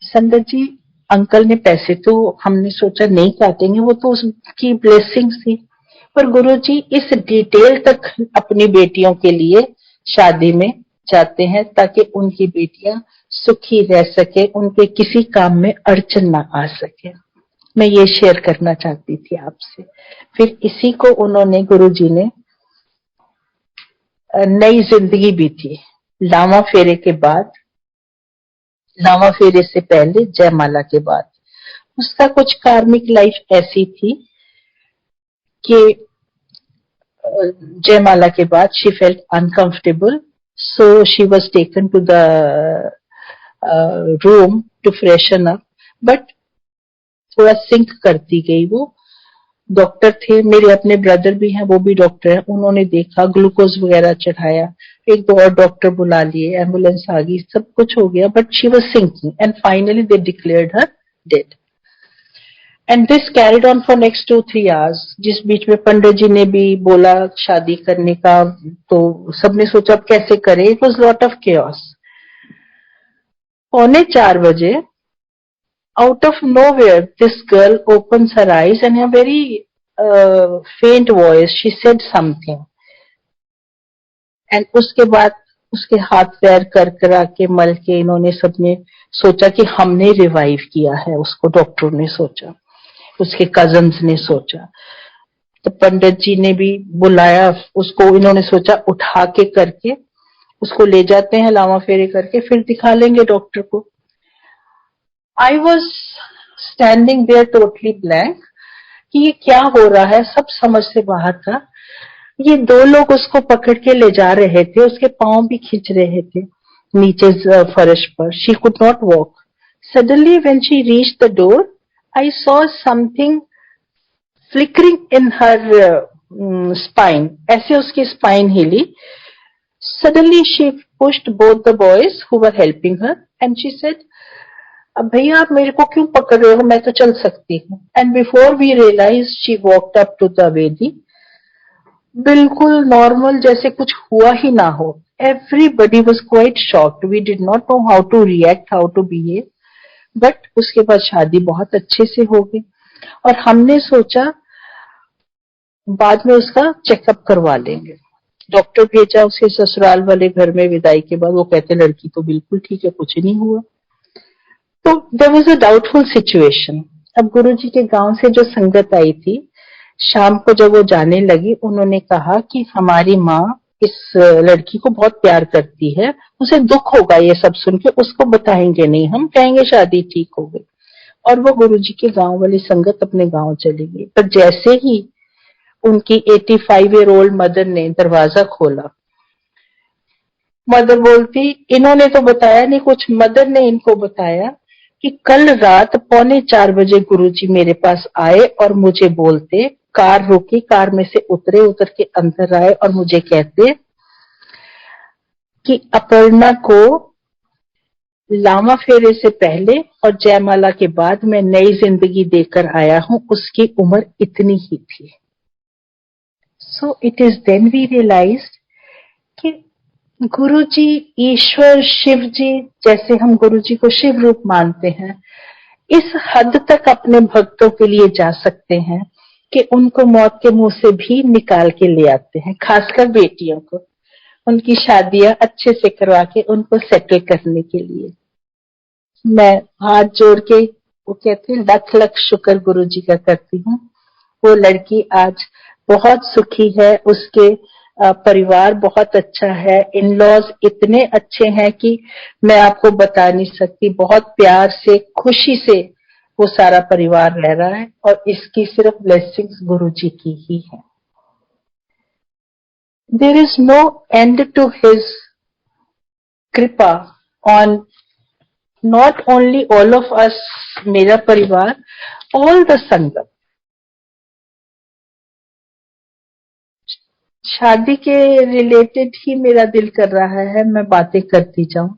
संगत जी अंकल ने पैसे तो हमने सोचा नहीं काटेंगे, वो तो उसकी ब्लेसिंग थी, पर गुरुजी इस डिटेल तक अपनी बेटियों के लिए शादी में जाते हैं ताकि उनकी बेटियां सुखी रह सके, उनके किसी काम में अड़चन ना आ सके। मैं ये शेयर करना चाहती थी आपसे। फिर इसी को उन्होंने गुरुजी ने नई जिंदगी भी थी। लावा फेरे के बाद, लावा फेरे से पहले, जयमाला के बाद, उसका कुछ कार्मिक लाइफ ऐसी थी कि जयमाला के बाद she felt uncomfortable, so she was taken to the room to freshen up, but थोड़ा सिंक करती गई वो। डॉक्टर थे, मेरे अपने ब्रदर भी हैं, वो भी डॉक्टर हैं, उन्होंने देखा, ग्लूकोज वगैरह चढ़ाया, एक दो और डॉक्टर बुला लिए, एम्बुलेंस आ गई, सब कुछ हो गया, but she was sinking and finally they declared her dead. And this carried on for next 2-3 hours, जिस बीच में पंडित जी ने भी बोला शादी करने का, तो सबने सोचा अब कैसे करें, it was lot of chaos. 3:45 out of nowhere this girl opens her eyes and in a very faint voice she said something, and उसके बाद उसके हाथ पैर कर करा के मल के इन्होंने सबने सोचा कि हमने रिवाइव किया है उसको, डॉक्टर ने सोचा, उसके कजन्स ने सोचा, तो पंडित जी ने भी बुलाया उसको, इन्होंने सोचा उठा के करके उसको ले जाते हैं लावा फेरे करके, फिर दिखा लेंगे डॉक्टर को। I was standing there totally blank कि ये क्या हो रहा है, सब समझ से बाहर था। ये 2 लोग उसको पकड़ के ले जा रहे थे, उसके पांव भी खींच रहे थे नीचे फर्श पर। She could not walk. Suddenly when she reached the door I saw something flickering in her spine, ऐसे उसकी स्पाइन हिली। Suddenly she pushed both the boys who were helping her and she said अब भैया आप मेरे को क्यों पकड़ रहे हो, मैं तो चल सकती हूँ। And before we realise she walked up to the वेदी, बिल्कुल नॉर्मल, जैसे कुछ हुआ ही ना हो। Everybody was quite shocked, we did not know how to react, how to behave, but उसके बाद शादी बहुत अच्छे से हो गई और हमने सोचा बाद में उसका चेकअप करवा लेंगे। डॉक्टर भेजा उसके ससुराल वाले घर में विदाई के बाद, वो कहते लड़की तो बिल्कुल ठीक है, कुछ नहीं हुआ। तो there was a doubtful situation. अब गुरुजी के गांव से जो संगत आई थी, शाम को जब वो जाने लगी, उन्होंने कहा कि हमारी माँ इस लड़की को बहुत प्यार करती है, उसे दुख होगा ये सब सुन के, उसको बताएंगे नहीं, हम कहेंगे शादी ठीक हो गई। और वो गुरुजी के गांव वाली संगत अपने गांव चली गई। पर जैसे ही उनकी 85-year-old मदर ने दरवाजा खोला, मदर बोलती, इन्होंने तो बताया नहीं कुछ, मदर ने इनको बताया कि कल रात 3:45 बजे गुरुजी मेरे पास आए और मुझे बोलते, कार रोकी, कार में से उतरे, उतर के अंदर आए और मुझे कहते कि अपर्णा को लामा फेरे से पहले और जयमाला के बाद मैं नई जिंदगी देकर आया हूं, उसकी उम्र इतनी ही थी। So it is then we realised कि गुरुजी, ईश्वर, शिव जी, जैसे हम गुरुजी को शिव रूप मानते हैं, इस हद तक अपने भक्तों के लिए जा सकते हैं कि उनको मौत के मुंह से भी निकाल के ले आते हैं, खासकर बेटियों को, उनकी शादियां अच्छे से करवा के उनको सेटल करने के लिए। मैं हाथ जोड़ के, वो कहते हैं, लख लख शुक्र गुरुजी का करती हूँ। वो लड़की आज बहुत सुखी है, उसके परिवार बहुत अच्छा है, इन लॉज इतने अच्छे हैं कि मैं आपको बता नहीं सकती। बहुत प्यार से, खुशी से वो सारा परिवार रह रहा है और इसकी सिर्फ ब्लेसिंग्स गुरुजी की ही है। There is no end to his kripa on not only all of us, मेरा परिवार, ऑल द संगत। शादी के रिलेटेड ही मेरा दिल कर रहा है, मैं बातें करती जाऊं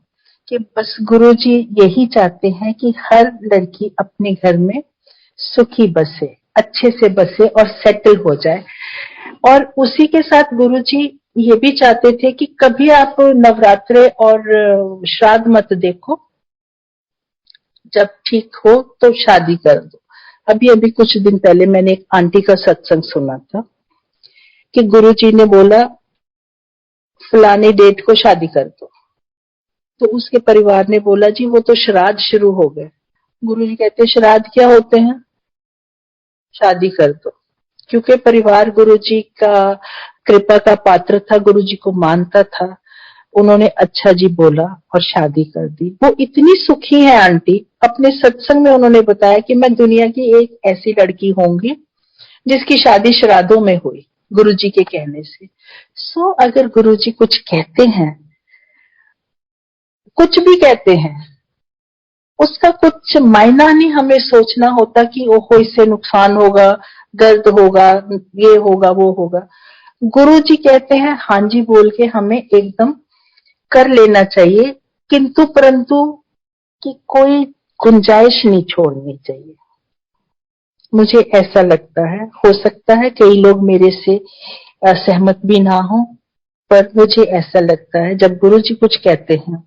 कि बस गुरुजी यही चाहते हैं कि हर लड़की अपने घर में सुखी बसे, अच्छे से बसे और सेटल हो जाए। और उसी के साथ गुरुजी ये भी चाहते थे कि कभी आप नवरात्रे और श्राद्ध मत देखो, जब ठीक हो तो शादी कर दो। अभी अभी कुछ दिन पहले मैंने एक आंटी का सत्संग सुना था कि गुरुजी ने बोला फलानी डेट को शादी कर दो, तो उसके परिवार ने बोला जी वो तो श्राद्ध शुरू हो गए। गुरुजी कहते श्राद्ध क्या होते हैं, शादी कर दो। क्योंकि परिवार गुरुजी का कृपा का पात्र था, गुरुजी को मानता था, उन्होंने अच्छा जी बोला और शादी कर दी। वो इतनी सुखी है आंटी, अपने सत्संग में उन्होंने बताया कि मैं दुनिया की एक ऐसी लड़की होंगी जिसकी शादी श्राद्धों में हुई, गुरुजी के कहने से। सो अगर गुरुजी कुछ कहते हैं, कुछ भी कहते हैं, उसका कुछ मायना नहीं हमें सोचना होता कि ओहो इससे नुकसान होगा, दर्द होगा, ये होगा, वो होगा। गुरुजी कहते हैं हाँ जी बोल के हमें एकदम कर लेना चाहिए, किंतु परंतु की कोई गुंजाइश नहीं छोड़नी चाहिए। मुझे ऐसा लगता है, हो सकता है कई लोग मेरे से सहमत भी ना हो, पर मुझे ऐसा लगता है जब गुरुजी कुछ कहते हैं,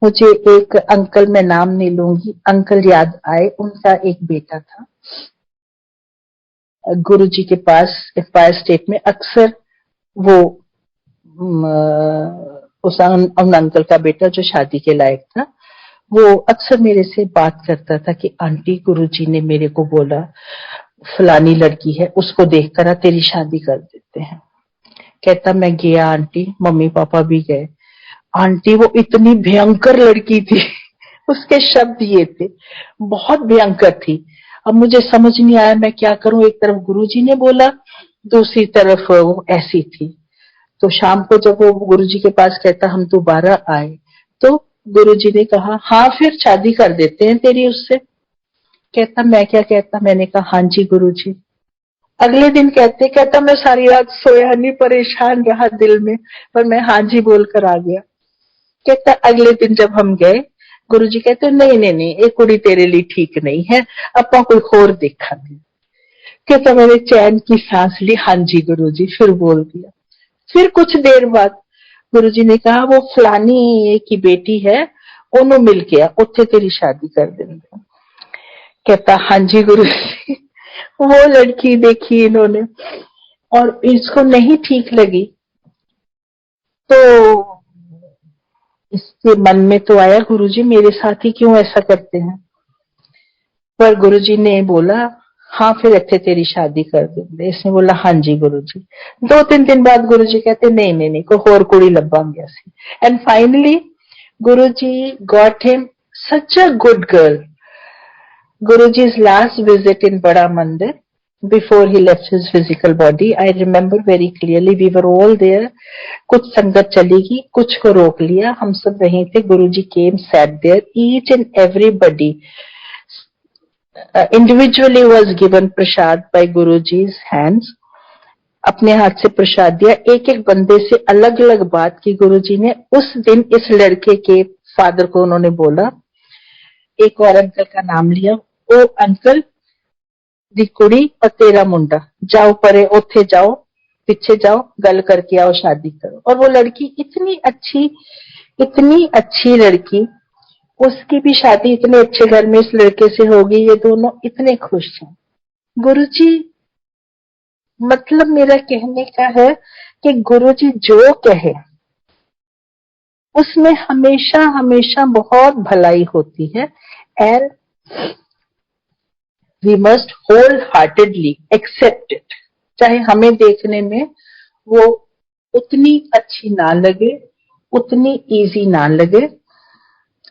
मुझे एक अंकल, मैं नाम नहीं लूंगी, अंकल याद आए। उनका एक बेटा था, गुरुजी के पास एम्पायर स्टेट में अक्सर वो उन अंकल का बेटा जो शादी के लायक था, वो अक्सर मेरे से बात करता था कि आंटी गुरुजी ने मेरे को बोला फलानी लड़की है, उसको देख कर तेरी शादी कर देते हैं। कहता मैं गया आंटी, मम्मी पापा भी गए। आंटी वो इतनी भयंकर लड़की थी, उसके शब्द ये थे, बहुत भयंकर थी। अब मुझे समझ नहीं आया मैं क्या करूं, एक तरफ गुरुजी ने बोला, दूसरी तरफ वो ऐसी थी। तो शाम को जब वो गुरुजी के पास कहता हम दोबारा आए, तो गुरुजी ने कहा हाँ फिर शादी कर देते हैं तेरी उससे। कहता मैं क्या कहता, मैंने कहा हाँ जी गुरुजी। अगले दिन कहता मैं सारी रात सोया नहीं, परेशान रहा दिल में, पर मैं हाँ जी बोलकर आ गया। कहता अगले दिन जब हम गए, गुरुजी कहते नहीं नहीं नहीं, एक कुड़ी तेरे लिए ठीक नहीं है, अपा कोई होर देखा नहीं। कहता मैंने चैन की सांस ली, हाँ जी गुरुजी, फिर बोल दिया। फिर कुछ देर बाद गुरुजी ने कहा वो फलानी की बेटी है, ओनू मिल गया, उत्थे तेरी शादी कर देंगे। कहता हाँ जी गुरुजी। वो लड़की देखी इन्होंने और इसको नहीं ठीक लगी, तो इसके मन में तो आया गुरुजी मेरे साथ ही क्यों ऐसा करते हैं। पर गुरुजी ने बोला हाँ फिर इत्थे तेरी शादी कर देंगे। इसने बोला हाँ जी गुरुजी। 2-3 दिन बाद गुरुजी कहते नहीं नहीं नहीं, कोई होर कुड़ी लभांगे असी। And finally Guruji got him such a good girl. Guruji's last visit in Bada Mandir before he left his physical body, I remember very clearly. We were all there. कुछ संगत चलेगी, कुछ को रोक लिया, हम सब वहीं थे. Guruji came, sat there. Each and everybody individually was given prasad by Guruji's hands. अपने हाथ से प्रसाद दिया. एक एक बंदे से अलग अलग बात की गुरुजी ने. उस दिन इस लड़के के फादर को उन्होंने बोला, एक और अंकल का नाम लिया, ओ अंकल दी कुड़ी और तेरा मुंडा, जाओ परे, उथे जाओ, पीछे जाओ, गल करके आओ, शादी करो. और वो लड़की इतनी अच्छी लड़की, उसकी भी शादी इतने अच्छे घर में इस लड़के से होगी. ये दोनों इतने खुश हैं. गुरुजी, मतलब मेरा कहने का है कि गुरुजी जो कहे उसमें हमेशा हमेशा बहुत भलाई होती है. And we must wholeheartedly accept it. चाहे हमें देखने में वो उतनी अच्छी ना लगे, उतनी इजी ना लगे,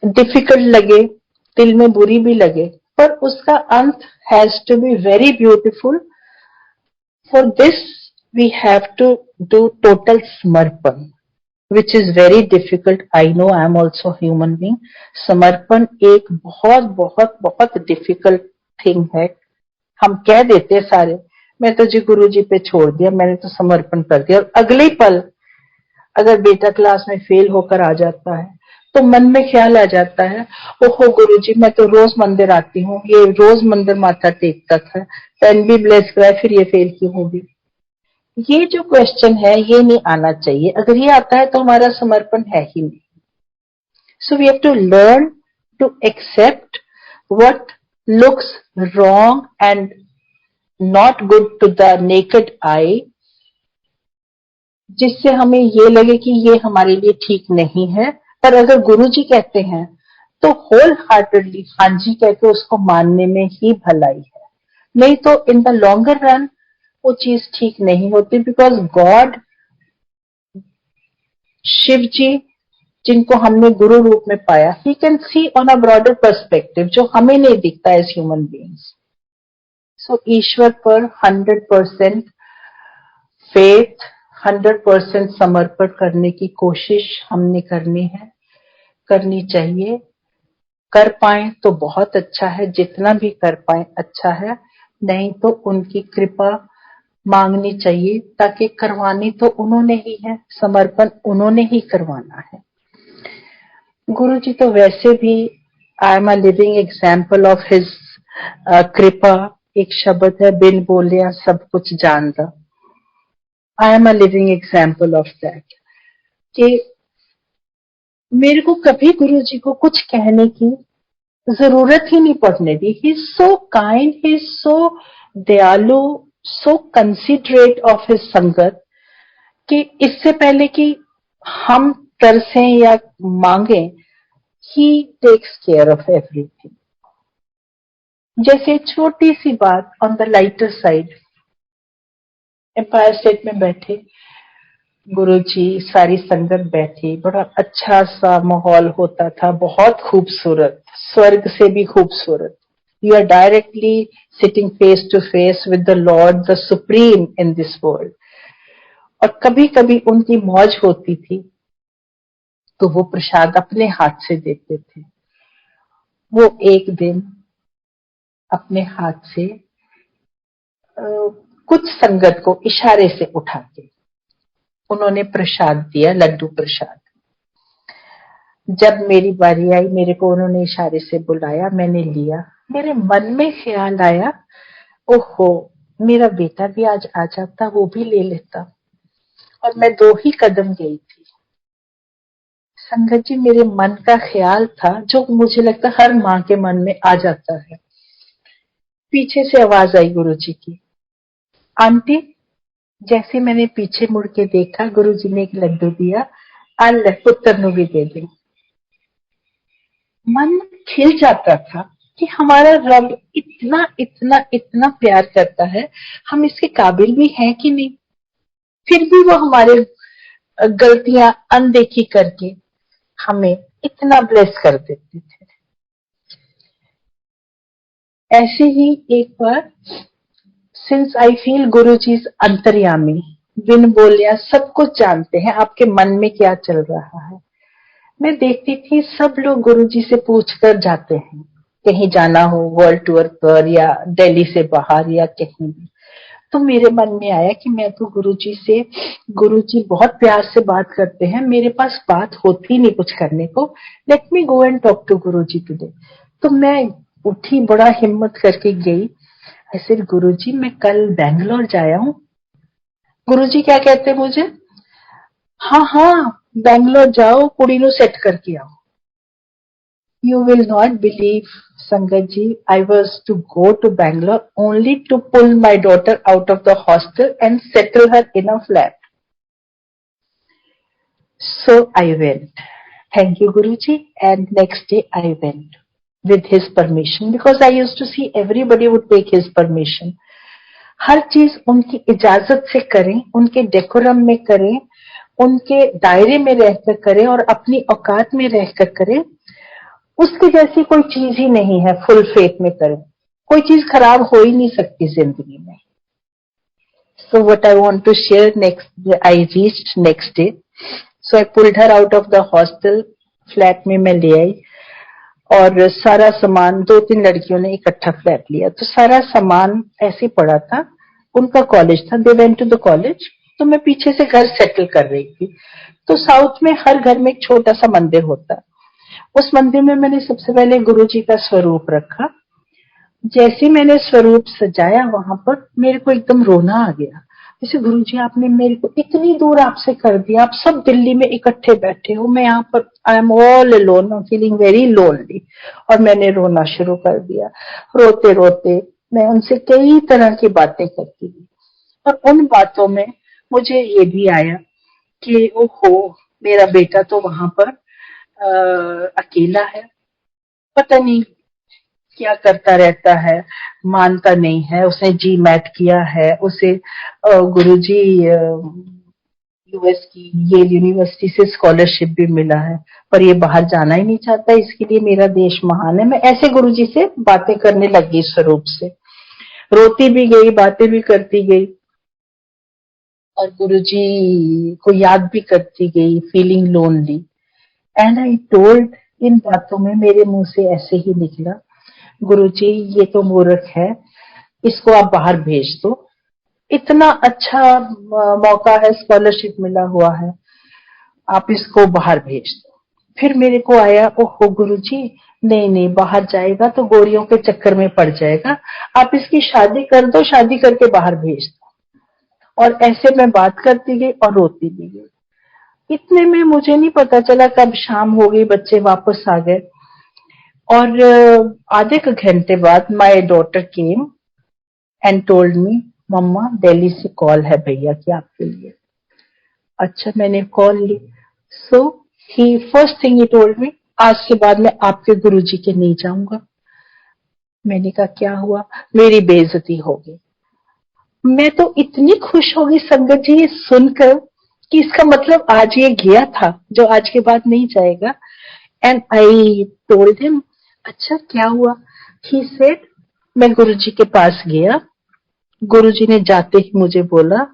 डिफिकल्ट लगे, दिल में बुरी भी लगे, पर उसका अंत has to be very beautiful. For this we have to do total samarpan, which is very difficult. I know I am also human being. समर्पण एक बहुत बहुत बहुत डिफिकल्ट थिंग है. हम कह देते हैं सारे, मैं तो जी गुरु जी पे छोड़ दिया, मैंने तो समर्पण कर दिया. और अगले पल अगर बेटा क्लास में फेल होकर आ जाता है तो मन में ख्याल आ जाता है, ओहो गुरुजी, मैं तो रोज मंदिर आती हूँ, ये रोज मंदिर माथा टेकता था, पेन भी ब्लेस कराए, फिर ये फेल क्यों होगी. ये जो क्वेश्चन है ये नहीं आना चाहिए. अगर ये आता है तो हमारा समर्पण है ही नहीं. So we have to learn to accept what looks wrong and not good to the naked eye, जिससे हमें ये लगे कि ये हमारे लिए ठीक नहीं है. पर अगर गुरुजी कहते हैं तो होल हार्टेडली हाँ जी कह के उसको मानने में ही भलाई है. नहीं तो इन द लॉन्गर रन वो चीज ठीक नहीं होती. बिकॉज गॉड, शिव जी जिनको हमने गुरु रूप में पाया, he can see on a broader perspective जो हमें नहीं दिखता एज ह्यूमन बीइंग्स. सो ईश्वर पर 100% फेथ, 100% समर्पण करने की कोशिश हमने करनी चाहिए. कर पाए तो बहुत अच्छा है, जितना भी कर पाए अच्छा है, नहीं तो उनकी कृपा मांगनी चाहिए. ताकि करवानी तो उन्होंने ही है, समर्पण उन्होंने ही करवाना है. गुरु जी तो वैसे भी I am a living example of his कृपा. एक शब्द है, बिन बोलिया सब कुछ जानदा. I am a living example of that. कि मेरे को कभी गुरु जी को कुछ कहने की जरूरत ही नहीं पड़ने दी. He is so kind, he is so दयालु, सो कंसिडरेट ऑफ हिज संगत, कि इससे पहले कि हम तरसें या मांगे, he takes care of everything. जैसे छोटी सी बात on the lighter side, Empire State में बैठे गुरुजी, सारी संगत बैठी, बड़ा अच्छा सा माहौल होता था, बहुत खूबसूरत, स्वर्ग से भी खूबसूरत. You are directly sitting face to face with the Lord, the supreme in this world. और कभी कभी उनकी मौज होती थी तो वो प्रसाद अपने हाथ से देते थे. वो एक दिन अपने हाथ से कुछ संगत को इशारे से उठा के उन्होंने प्रसाद दिया, लड्डू प्रसाद. जब मेरी बारी आई, मेरे को उन्होंने इशारे से बुलाया, मैंने लिया. मेरे मन में ख्याल आया, ओहो मेरा बेटा भी आज आ जाता, वो भी ले लेता. और मैं 2 ही कदम गई थी. संगत जी, मेरे मन का ख्याल था जो मुझे लगता हर माँ के मन में आ जाता है. पीछे से आवाज आई गुरुजी की, आंटी. जैसे मैंने पीछे मुड़ के देखा, गुरुजी ने एक लड्डू दिया, अल्लाह पुत्र नु भी दे दे. मन खिल जाता था कि हमारा रब इतना इतना इतना प्यार करता है, हम इसके काबिल भी हैं कि नहीं. फिर भी वो हमारे गलतियां अनदेखी करके हमें इतना ब्लेस कर देते थे. ऐसे ही एक बार, सिंस आई फील गुरु जी अंतर्यामी, बिन बोलिया सब कुछ जानते हैं आपके मन में क्या चल रहा है। मैं देखती थी सब लोग गुरुजी से पूछ कर जाते हैं, कहीं जाना हो वर्ल्ड टूर पर या दिल्ली से बाहर या कहीं भी। तो मेरे मन में आया कि मैं तो गुरुजी से, गुरुजी बहुत प्यार से बात करते हैं, मेरे पास बात होती नहीं कुछ करने को, let me go and talk to Guruji today. तो मैं उठी, बड़ा हिम्मत करके गई। ऐसे गुरुजी मैं कल बैंगलोर जाया हूँ। गुरुजी क्या कहते मुझे, हाँ हाँ बैंगलोर जाओ, कुड़ी नु सेट करके आओ। You will not believe, Sangatji, I was to go to Bangalore only to pull my daughter out of the hostel and settle her in a flat. So I went. Thank you, Guruji. And next day I went with his permission, because I used to see everybody would take his permission. हर चीज उनकी इजाजत से करें, उनके decorum में करें, उनके दायरे में रहकर करें और अपनी औकात में रहकर करें। उसकी जैसी कोई चीज ही नहीं है। फुल फेथ में करें, कोई चीज खराब हो ही नहीं सकती जिंदगी में। So what I want to share, next I reached next day, so I pulled her out of the hostel. Flat में मैं ले आई और सारा सामान, 2-3 लड़कियों ने इकट्ठा फ्लैट लिया, तो सारा सामान ऐसे पड़ा था। उनका कॉलेज था, they went to the college, तो मैं पीछे से घर सेटल कर रही थी। तो साउथ में हर घर में एक छोटा सा मंदिर होता है। उस मंदिर में मैंने सबसे पहले गुरुजी का स्वरूप रखा। जैसे मैंने स्वरूप सजाया वहां पर, मेरे को एकदम रोना आ गया। जैसे गुरुजी आपने मेरे को इतनी दूर आपसे कर दिया, आप सब दिल्ली में इकट्ठे बैठे हो, मैं यहाँ पर I am all alone, I am feeling very lonely. और मैंने रोना शुरू कर दिया। रोते रोते मैं उनसे कई तरह की बातें करती थी, और उन बातों में मुझे ये भी आया कि ओहो, मेरा बेटा तो वहां पर अकेला है, पता नहीं क्या करता रहता है, मानता नहीं है। उसने जी मैट किया है, उसे गुरुजी यूएस की येल यूनिवर्सिटी से स्कॉलरशिप भी मिला है, पर ये बाहर जाना ही नहीं चाहता। इसके लिए मेरा देश महान है। मैं ऐसे गुरुजी से बातें करने लगी स्वरूप से, रोती भी गई, बातें भी करती गई और गुरुजी को याद भी करती गई, feeling lonely. And I told, इन बातों में मेरे मुंह से ऐसे ही निकला, गुरुजी ये तो मूर्ख है, इसको आप बाहर भेज दो, इतना अच्छा मौका है, स्कॉलरशिप मिला हुआ है, आप इसको बाहर भेज दो। फिर मेरे को आया, ओहो गुरुजी, नहीं नहीं, बाहर जाएगा तो गोरियों के चक्कर में पड़ जाएगा, आप इसकी शादी कर दो, शादी करके बाहर भेज दो। और ऐसे मैं बात करती गई और रोती भी गई। इतने में मुझे नहीं पता चला कब शाम हो गई, बच्चे वापस आ गए। और आधे के घंटे बाद my daughter came and told me, मम्मा दिल्ली से कॉल है भैया की आपके लिए। अच्छा, मैंने कॉल ली। So he first thing he told me, आज के बाद मैं आपके गुरुजी के नहीं जाऊंगा। मैंने कहा क्या हुआ? मेरी बेइज्जती हो गई। मैं तो इतनी खुश हो गई संगत जी ये सुनकर कि इसका मतलब आज ये गया था जो आज के बाद नहीं जाएगा। एंड आई टोल्ड हिम, अच्छा क्या हुआ? ही सेड, मैं गुरुजी के पास गया, गुरुजी ने जाते ही मुझे बोला,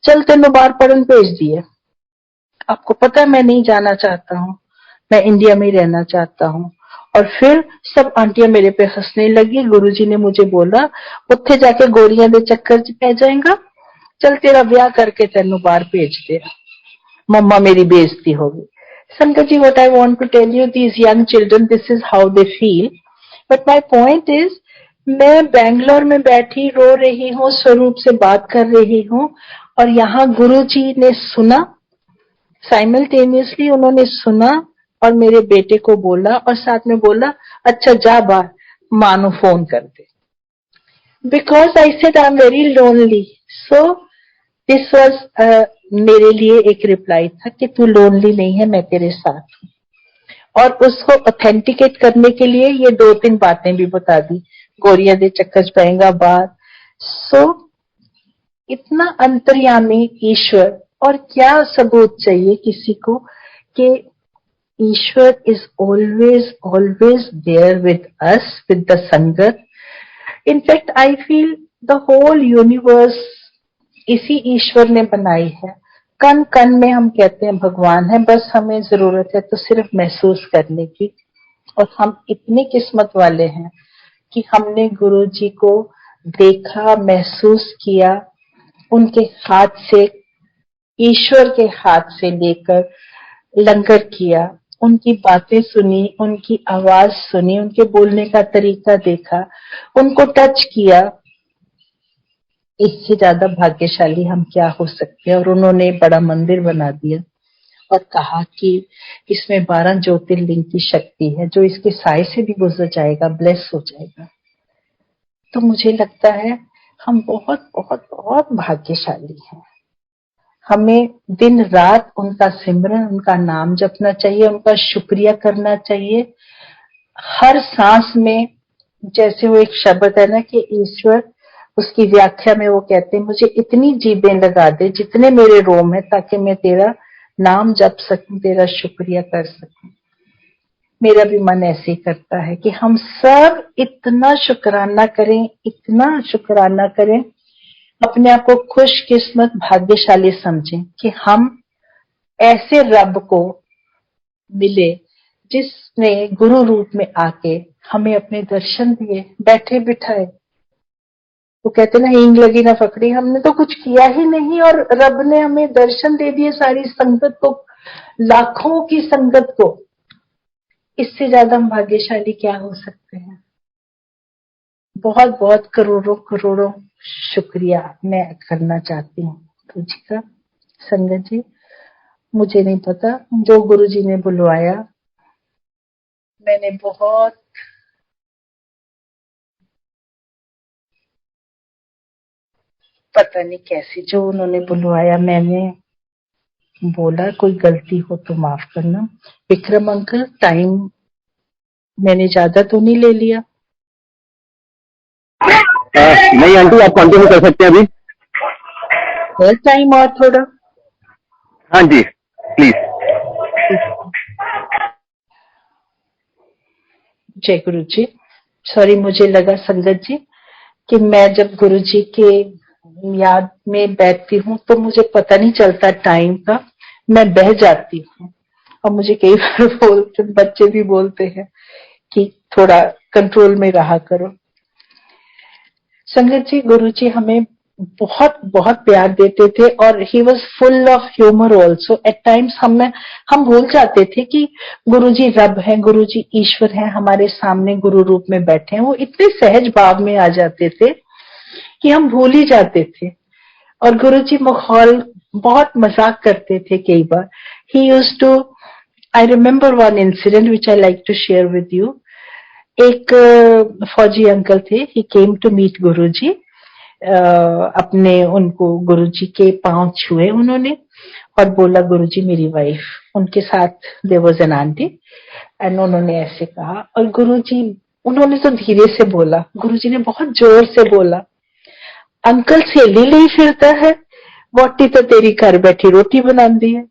चल तेनों बाहर पढ़न भेज दिए। आपको पता है मैं नहीं जाना चाहता हूँ, मैं इंडिया में ही रहना चाहता हूँ। और फिर सब आंटियां मेरे पे हंसने लगी। गुरुजी ने मुझे बोला, उत्थे जाके गोरियां दे चक्कर च पै जाएगा, चल तेरा ब्याह करके तेनों बाहर भेज दे। मम्मा मेरी बेइज्जती हो गई। संकट जी, what I want to tell you, these young children, this is how they feel. But my point is, मैं बैंगलोर में बैठी रो रही हूँ, स्वरूप से बात कर रही हूँ, और यहाँ गुरुजी ने सुना, साइमल्टेनियसली उन्होंने सुना और मेरे बेटे को बोला और साथ में बोला, अच्छा जा बाहर, मानो फोन कर दे। Because I said I am very lonely, so this was मेरे लिए एक रिप्लाई था कि तू लोनली नहीं है, मैं तेरे साथ हूँ। और उसको ऑथेंटिकेट करने के लिए ये 2-3 बातें भी बता दी, गोरिया दे चक्कर पाएगा बाहर। सो इतना अंतर्यामी ईश्वर, और क्या सबूत चाहिए किसी को कि Ishwar is always always there with us, with the sangat. In fact I feel the whole universe इसी ईश्वर ने बनाई है। कण कण में हम कहते हैं भगवान है, बस हमें जरूरत है तो सिर्फ महसूस करने की। और हम इतने किस्मत वाले हैं कि हमने गुरु जी को देखा, महसूस किया, उनके हाथ से, ईश्वर के हाथ से लेकर लंगर किया, उनकी बातें सुनी, उनकी आवाज सुनी, उनके बोलने का तरीका देखा, उनको टच किया। इससे ज्यादा भाग्यशाली हम क्या हो सकते हैं। और उन्होंने बड़ा मंदिर बना दिया और कहा कि इसमें 12 ज्योतिर्लिंग की शक्ति है, जो इसके साय से भी गुजर जाएगा ब्लेस हो जाएगा। तो मुझे लगता है हम बहुत बहुत बहुत भाग्यशाली हैं। हमें दिन रात उनका सिमरन, उनका नाम जपना चाहिए, उनका शुक्रिया करना चाहिए। हर सांस में, जैसे वो एक शब्द है ना कि ईश्वर, उसकी व्याख्या में वो कहते हैं मुझे इतनी जीभें लगा दे जितने मेरे रोम है, ताकि मैं तेरा नाम जप सकूं, तेरा शुक्रिया कर सकूं। मेरा भी मन ऐसे ही करता है कि हम सब इतना शुक्राना करें, इतना शुक्राना करें, अपने आप को खुशकिस्मत भाग्यशाली समझें कि हम ऐसे रब को मिले जिसने गुरु रूप में आके हमें अपने दर्शन दिए, बैठे बिठाए। वो कहते ना हींग लगी ना फकड़ी, हमने तो कुछ किया ही नहीं और रब ने हमें दर्शन दे दिए सारी संगत को, लाखों की संगत को। इससे ज्यादा हम भाग्यशाली क्या हो सकते हैं। बहुत बहुत करोड़ों करोड़ों शुक्रिया मैं करना चाहती हूँ गुरु जी का। संगत जी, मुझे नहीं पता, जो गुरु जी ने बुलवाया, मैंने बहुत पता नहीं कैसे जो उन्होंने बुलवाया मैंने बोला। कोई गलती हो तो माफ करना। विक्रम अंकल, टाइम मैंने ज्यादा तो नहीं ले लिया? नहीं आंटी, आप कंटिन्यू कर सकते हैं अभी। है टाइम और थोड़ा? हाँ जी, प्लीज। जय गुरु जी। सॉरी, मुझे लगा संगत जी कि मैं जब गुरु जी के याद में बैठती हूँ तो मुझे पता नहीं चलता टाइम का, मैं बह जाती हूँ। और मुझे कई बार बोलते, बच्चे भी बोलते हैं कि थोड़ा कंट्रोल में रहा करो। संगत जी, गुरु जी हमें बहुत बहुत प्यार देते थे और he was full of humour also. At times हम भूल जाते थे कि गुरु जी रब है, गुरु जी ईश्वर है, हमारे सामने गुरु रूप में बैठे हैं। वो इतने सहज भाव में आ जाते थे कि हम भूल ही जाते थे। और गुरु जी माहौल बहुत मजाक करते थे कई बार। He used to, I remember one incident which I like to share with you. एक फौजी अंकल थे, ही केम टू मीट गुरु जी। अपने उनको गुरु जी के पांव छुए उन्होंने और बोला गुरु जी मेरी वाइफ, उनके साथ there was an aunty, and उन्होंने ऐसे कहा। और गुरु जी, उन्होंने तो धीरे से बोला, गुरु जी ने बहुत जोर से बोला, अंकल सहेली ले फिरता है, वोटी तो तेरी घर बैठी रोटी बनाती है।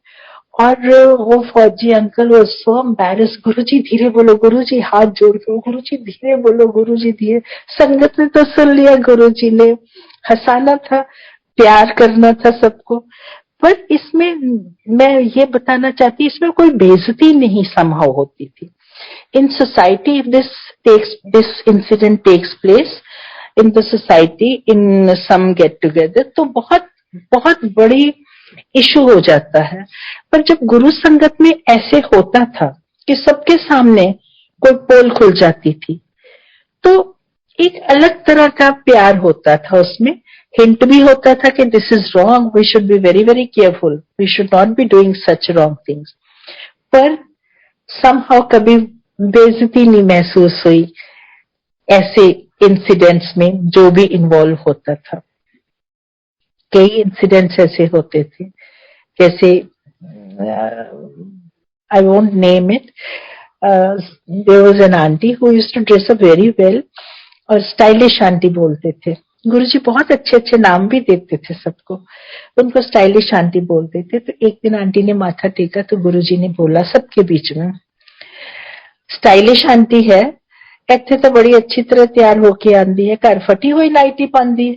और वो फौजी अंकल वो सो एम्बैरेस, गुरु जी धीरे बोलो, गुरु जी हाथ जोड़ दो, गुरु जी धीरे बोलो, गुरु जी धीरे। संगत ने तो सुन लिया, गुरु जी ने हंसाना था, प्यार करना था सबको। पर इसमें मैं ये बताना चाहती, इसमें कोई बेइज्जती नहीं संभव होती थी। In society, if this incident takes place in the society, in some get together, तो बहुत बहुत बड़ी इशू हो जाता है। पर जब गुरु संगत में ऐसे होता था कि सबके सामने कोई पोल खुल जाती थी, तो एक अलग तरह का प्यार होता था उसमें। हिंट भी होता था कि this is wrong, we should be very very careful, we should not be doing such wrong things. पर समहाउ कभी बेइज्जती नहीं महसूस हुई ऐसे इंसिडेंट्स में जो भी इन्वॉल्व होता था। कई इंसिडेंट्स ऐसे होते थे, जैसे I won't name it. There was an auntie who used to dress up very well और स्टाइलिश आंटी बोलते थे। गुरुजी बहुत अच्छे अच्छे नाम भी देते थे सबको, उनको स्टाइलिश आंटी बोलते थे। तो एक दिन आंटी ने माथा टेका तो गुरुजी ने बोला सबके बीच में, स्टाइलिश आंटी है, ਇੱਥੇ ਤਾਂ ਬੜੀ ਅੱਛੀ ਤਰ੍ਹਾਂ ਤਿਆਰ ਹੋ के आंदी है, घर फटी हुई नाइटी पांदी है।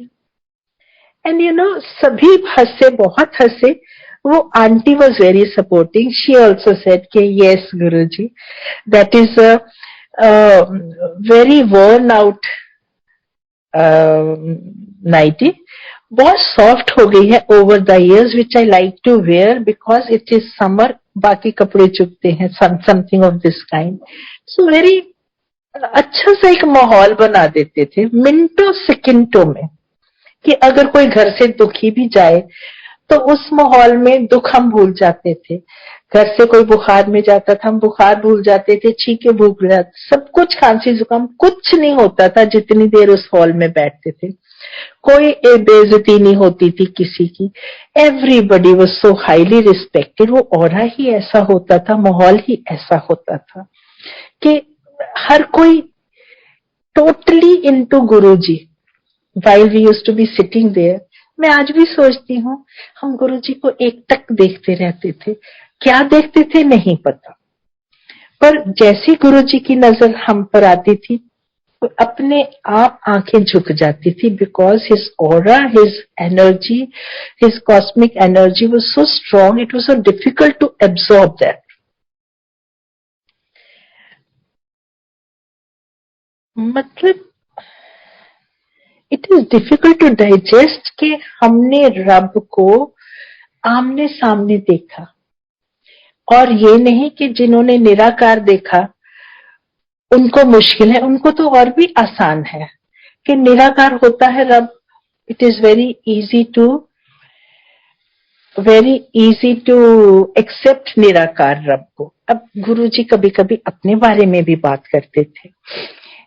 एंड यू नो सभी हंसे, बहुत हंसे। वो aunty was very supporting, she also said कि yes Guruji, that is a very worn out nightie, बहुत सॉफ्ट हो गई है over the years, which I like to wear because it is summer, बाकी कपड़े चुभते हैं, something of this kind. So very अच्छा सा एक माहौल बना देते थे मिनटों सेकंडों में, कि अगर कोई घर से दुखी भी जाए तो उस माहौल में दुख हम भूल जाते थे। घर से कोई बुखार में जाता था, हम बुखार भूल जाते थे, छींके भूल जाते, सब कुछ, खांसी जुकाम कुछ नहीं होता था जितनी देर उस हॉल में बैठते थे। कोई बेइज्जती नहीं होती थी किसी की। Everybody was so highly respected. वो ऑरा ही ऐसा होता था, माहौल ही ऐसा होता था कि हर कोई totally into Guruji. while we used to be sitting there, मैं आज भी सोचती हूँ हम गुरुजी को एकटक देखते रहते थे। क्या देखते थे नहीं पता, पर जैसी गुरुजी की नजर हम पर आती थी तो अपने आप आंखें झुक जाती थी, because his aura, his energy, his cosmic energy was so strong, it was so difficult to absorb that. मतलब it is difficult to digest कि हमने रब को आमने सामने देखा। और ये नहीं कि जिन्होंने निराकार देखा उनको मुश्किल है, उनको तो और भी आसान है कि निराकार होता है रब। It is very easy to accept निराकार रब को। अब गुरुजी कभी कभी अपने बारे में भी बात करते थे।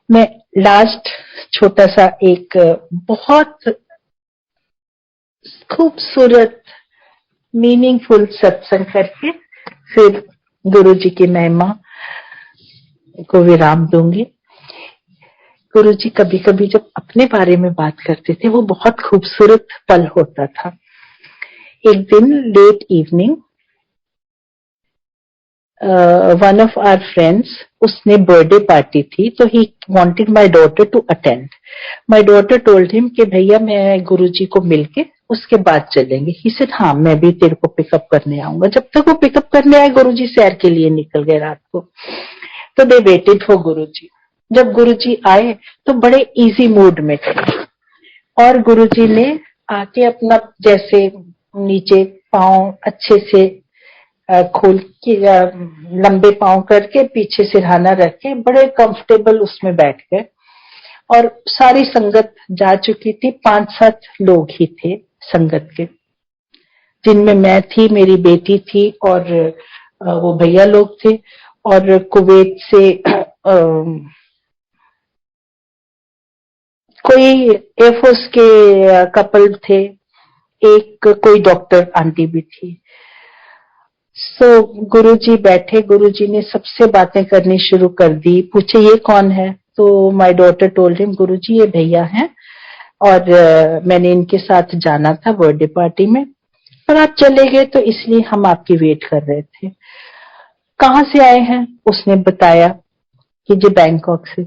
मैं लास्ट छोटा सा एक बहुत खूबसूरत मीनिंगफुल सत्संग करके फिर गुरुजी की महिमा को विराम दूंगी। गुरुजी कभी कभी जब अपने बारे में बात करते थे वो बहुत खूबसूरत पल होता था। एक दिन late evening one of our friends, उसने बर्थडे पार्टी थी, तो he wanted my daughter to attend. My daughter told him कि भैया मैं गुरुजी को मिलके उसके बाद चलेंगे। He said हाँ मैं भी तेरे को पिकअप करने आऊंगा। जब तक वो पिकअप करने आए गुरुजी सैर के लिए निकल गए रात को। तो they waited for गुरुजी। जब गुरुजी आए तो बड़े इजी मूड में थे और गुरुजी ने आके अपना जैसे नीचे पांव अच्छे से खोल के लंबे पांव करके पीछे सिरहाना रख के बड़े कंफर्टेबल उसमें बैठ गए। और सारी संगत जा चुकी थी, 5-7 लोग ही थे संगत के, जिनमें मैं थी, मेरी बेटी थी और वो भैया लोग थे और कुवैत से कोई एयरफोर्स के कपल थे, एक कोई डॉक्टर आंटी भी थी। सो गुरुजी बैठे, गुरुजी ने सबसे बातें करनी शुरू कर दी। पूछे ये कौन है? तो माय डॉटर टोल्ड हिम गुरुजी ये भैया हैं और मैंने इनके साथ जाना था बर्थडे पार्टी में, पर आप चले गए तो इसलिए हम आपकी वेट कर रहे थे। कहाँ से आए हैं? उसने बताया कि जी बैंकॉक से।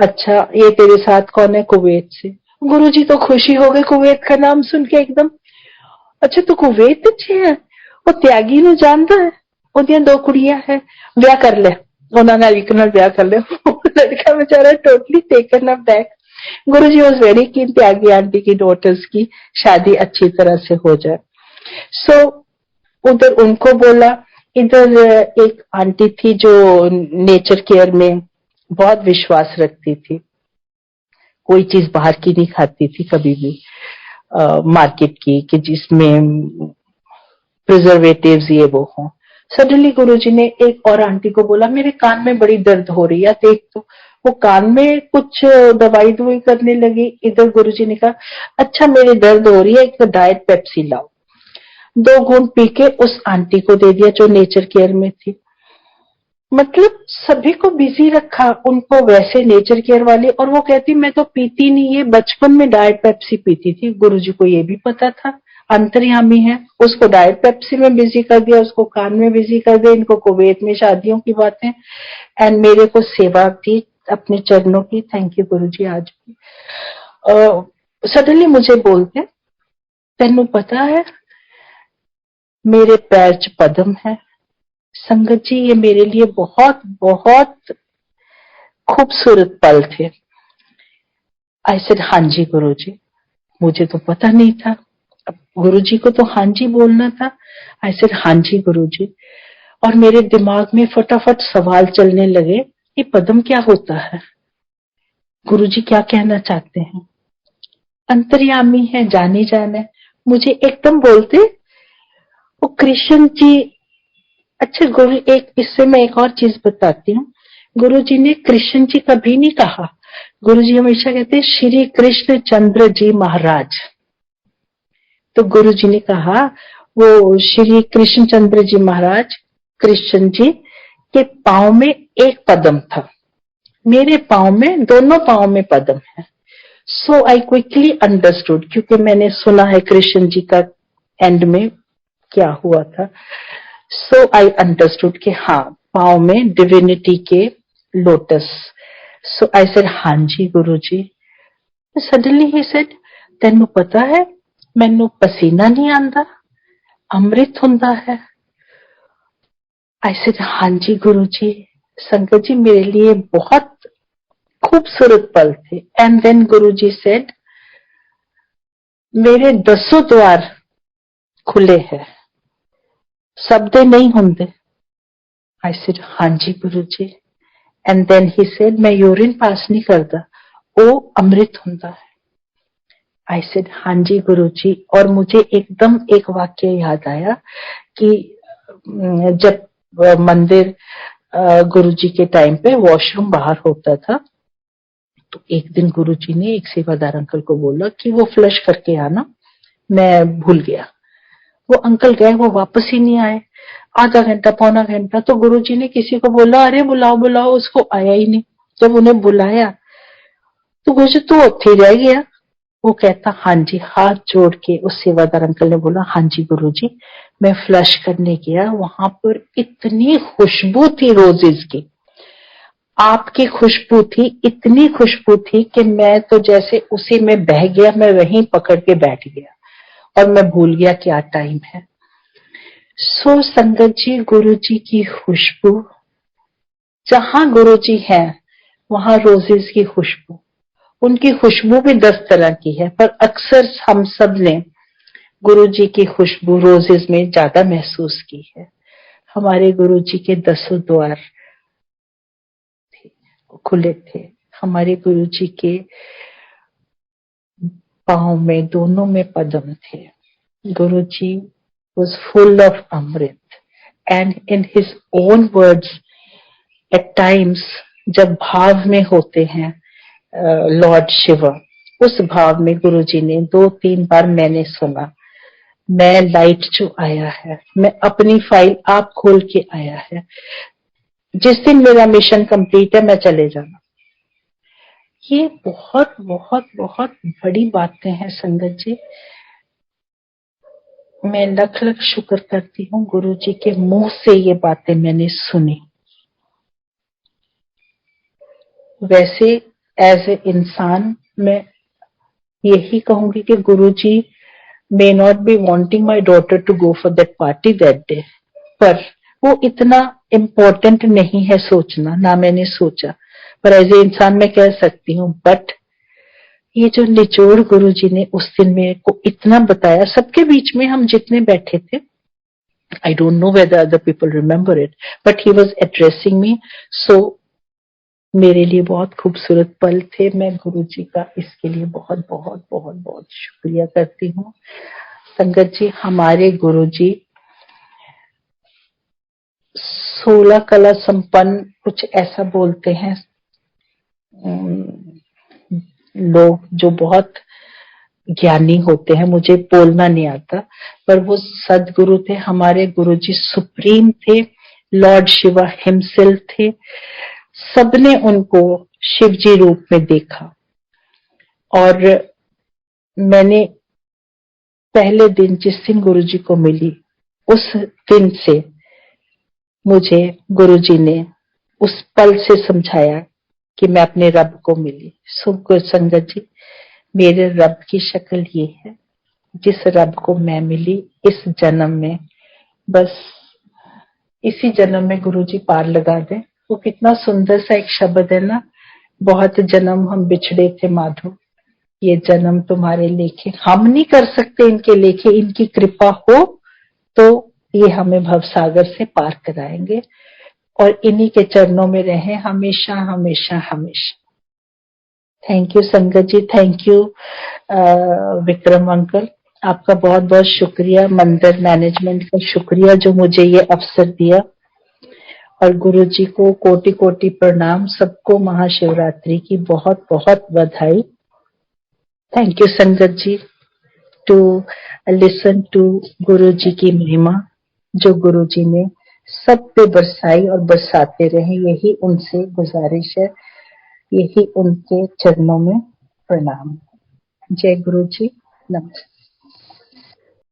अच्छा ये तेरे साथ कौन है? कुवैत से। गुरुजी तो खुशी हो गए कुवैत का नाम सुन के एकदम। अच्छा तो कुवैत अच्छे है, वो त्यागी ਨੂੰ ਜਾਣਦਾ ਹੈ, ਉਹਦੀਆਂ 2 ਕੁੜੀਆਂ ਹੈ, ਵਿਆਹ ਕਰ ਲੈ, ਉਹਨਾਂ ਨਾਲ ਇੱਕ ਨਾਲ ਵਿਆਹ ਕਰ ਲੈ। लड़का बेचारा totally taken aback. Guruji was very keen Tyagi aunty की डॉटर्स की शादी अच्छी तरह से हो जाए। सो उधर उनको बोला, इधर एक आंटी थी जो नेचर केयर में बहुत विश्वास रखती थी, कोई चीज बाहर की नहीं खाती थी कभी भी, मार्केट की, कि जिसमें प्रिजर्वेटिव्स ये वो हों। सडनली गुरुजी ने एक और आंटी को बोला मेरे कान में बड़ी दर्द हो रही है, देख तो। वो कान में कुछ दवाई दुवाई करने लगी। इधर गुरुजी ने कहा अच्छा मेरी दर्द हो रही है, एक डाइट पेप्सी लाओ। 2 घूंट पी के उस आंटी को दे दिया जो नेचर केयर में थी। मतलब सभी को बिजी रखा, उनको वैसे नेचर केयर वाले, और वो कहती मैं तो पीती नहीं, ये बचपन में डाइट पेप्सी पीती थी। गुरुजी को ये भी पता था, अंतर्यामी है, उसको डाइट पेप्सी में बिजी कर दिया, उसको कान में बिजी कर दिया, इनको कुवैत में शादियों की बातें, एंड मेरे को सेवा थी अपने चरणों की। थैंक यू गुरुजी। आज भी सडनली मुझे बोलते, तेनू पता है मेरे पैर च पद्म है। संगत जी, ये मेरे लिए बहुत बहुत खूबसूरत पल थे। आई सेड हाँ जी गुरुजी। मुझे तो पता नहीं था, गुरुजी को तो हाँ जी बोलना था। आई सेड हाँ जी गुरुजी। और मेरे दिमाग में फटाफट सवाल चलने लगे, ये पद्म क्या होता है, गुरुजी क्या कहना चाहते हैं। अंतर्यामी है, जानी जाने। मुझे एकदम बोलते, वो कृष्ण जी। अच्छा गुरु, एक इससे मैं एक और चीज बताती हूँ। गुरु जी ने कृष्ण जी कभी नहीं कहा। गुरु जी हमेशा कहते श्री कृष्ण चंद्र जी महाराज। तो गुरु जी ने कहा वो श्री कृष्ण चंद्र जी महाराज, कृष्ण जी के पांव में एक पद्म था, मेरे पांव में, दोनों पांव में पद्म है। सो आई क्विकली अंडरस्टूड, क्योंकि मैंने सुना है कृष्ण जी का एंड में क्या हुआ था। सो आई अंडरस्टूड कि हाँ, पांव में डिविनिटी के लोटस। सो आई सेड हाँ जी गुरु जी। सडनली ही सेड, तेनू पता है मैनू पसीना नहीं आंदा, अमृत हुंदा है। आई सेड हाँ जी गुरु जी। संगत जी, मेरे लिए बहुत खूबसूरत पल थे। And then Guru ji said, मेरे 10 द्वार खुले हैं, सबदे नहीं होंगे। आई सेड हाँ जी गुरु जी। एंड देन ही सेड, मैं यूरिन पास नहीं करता, वो अमृत होता है। आई सेड हाँ जी गुरु जी। और मुझे एकदम एक वाक्य याद आया कि जब मंदिर गुरु जी के टाइम पे वॉशरूम बाहर होता था, तो एक दिन गुरु जी ने एक सेवादार अंकल को बोला कि वो फ्लश करके आना, मैं भूल गया। वो अंकल गए, वो वापस ही नहीं आए। आधा घंटा पौना घंटा, तो गुरुजी ने किसी को बोला, अरे बुलाओ बुलाओ, उसको आया ही नहीं। जब उन्हें बुलाया तो गुरुजी तो उत्थे ही रह गया। वो कहता हाँ जी, हाथ जोड़ के उस सेवादार अंकल ने बोला, हाँ जी गुरुजी, मैं फ्लश करने गया, वहां पर इतनी खुशबू थी रोजेज की, आपकी खुशबू थी, इतनी खुशबू थी कि मैं तो जैसे उसी में बह गया, मैं वहीं पकड़ के बैठ गया और मैं भूल गया क्या टाइम है। सो संगत जी, गुरु जी की खुशबू, जहां गुरु जी है वहां रोजेज की खुशबू। उनकी खुशबू भी 10 तरह की है, पर अक्सर हम सब ने गुरु जी की खुशबू रोजेज में ज्यादा महसूस की है। हमारे गुरु जी के 10 द्वार थे, खुले थे। हमारे गुरु जी के पांव में, दोनों में पद्म थे। गुरु जी was full of amrit, and in his own words, at times जब भाव में होते हैं लॉर्ड शिवा, उस भाव में गुरुजी ने 2-3 बार मैंने सुना, मैं लाइट जो आया है, मैं अपनी फाइल आप खोल के आया है, जिस दिन मेरा मिशन कंप्लीट है मैं चले जाना। ये बहुत बहुत बहुत बड़ी बातें हैं संगत जी। मैं लख लख शुक्र करती हूँ गुरु जी के मुंह से ये बातें मैंने सुनी। वैसे एज ए इंसान मैं यही कहूंगी कि Guru ji may not be wanting my daughter to go for that party that day, पर वो इतना इम्पोर्टेंट नहीं है सोचना, ना मैंने सोचा। पर एज ए इंसान मैं कह सकती हूँ, बट ये जो निचोड़ गुरु जी ने उस दिन मेरे को इतना बताया, सबके बीच में हम जितने बैठे थे, I don't know whether other people remember it, but he was addressing me. So मेरे लिए बहुत खूबसूरत पल थे। मैं गुरु जी का इसके लिए बहुत बहुत बहुत बहुत शुक्रिया करती हूँ। संगत जी, हमारे गुरु जी 16 कला संपन्न, कुछ ऐसा बोलते हैं लोग जो बहुत ज्ञानी होते हैं, मुझे बोलना नहीं आता, पर वो सदगुरु थे। हमारे गुरु जी सुप्रीम थे, लॉर्ड शिवा हिमसेल्फ थे। सबने उनको शिव जी रूप में देखा। और मैंने पहले दिन जिस दिन गुरु जी को मिली, उस दिन से मुझे गुरु जी ने उस पल से समझाया कि मैं अपने रब को मिली। सुखो संगत जी, मेरे रब की शक्ल ये है, जिस रब को मैं मिली इस जन्म में, बस इसी जन्म में गुरु जी पार लगा दें। वो कितना सुंदर सा एक शब्द है ना, बहुत जन्म हम बिछड़े थे माधो, ये जन्म तुम्हारे लेखे। हम नहीं कर सकते इनके लेखे, इनकी कृपा हो तो ये हमें भवसागर से पार कराएंगे और इन्हीं के चरणों में रहें हमेशा हमेशा हमेशा। थैंक यू संगत जी, थैंक यू विक्रम अंकल, आपका बहुत बहुत शुक्रिया, मंदिर मैनेजमेंट का शुक्रिया जो मुझे ये अवसर दिया, और गुरु जी को कोटि कोटि प्रणाम, सबको महाशिवरात्रि की बहुत बहुत बधाई। थैंक यू संगत जी टू लिसन टू गुरु जी की महिमा, जो गुरु जी ने सब पे बरसाई और बरसाते रहे, यही उनसे गुजारिश है, यही उनके चरणों में प्रणाम। जय गुरु जी, नमस्ते।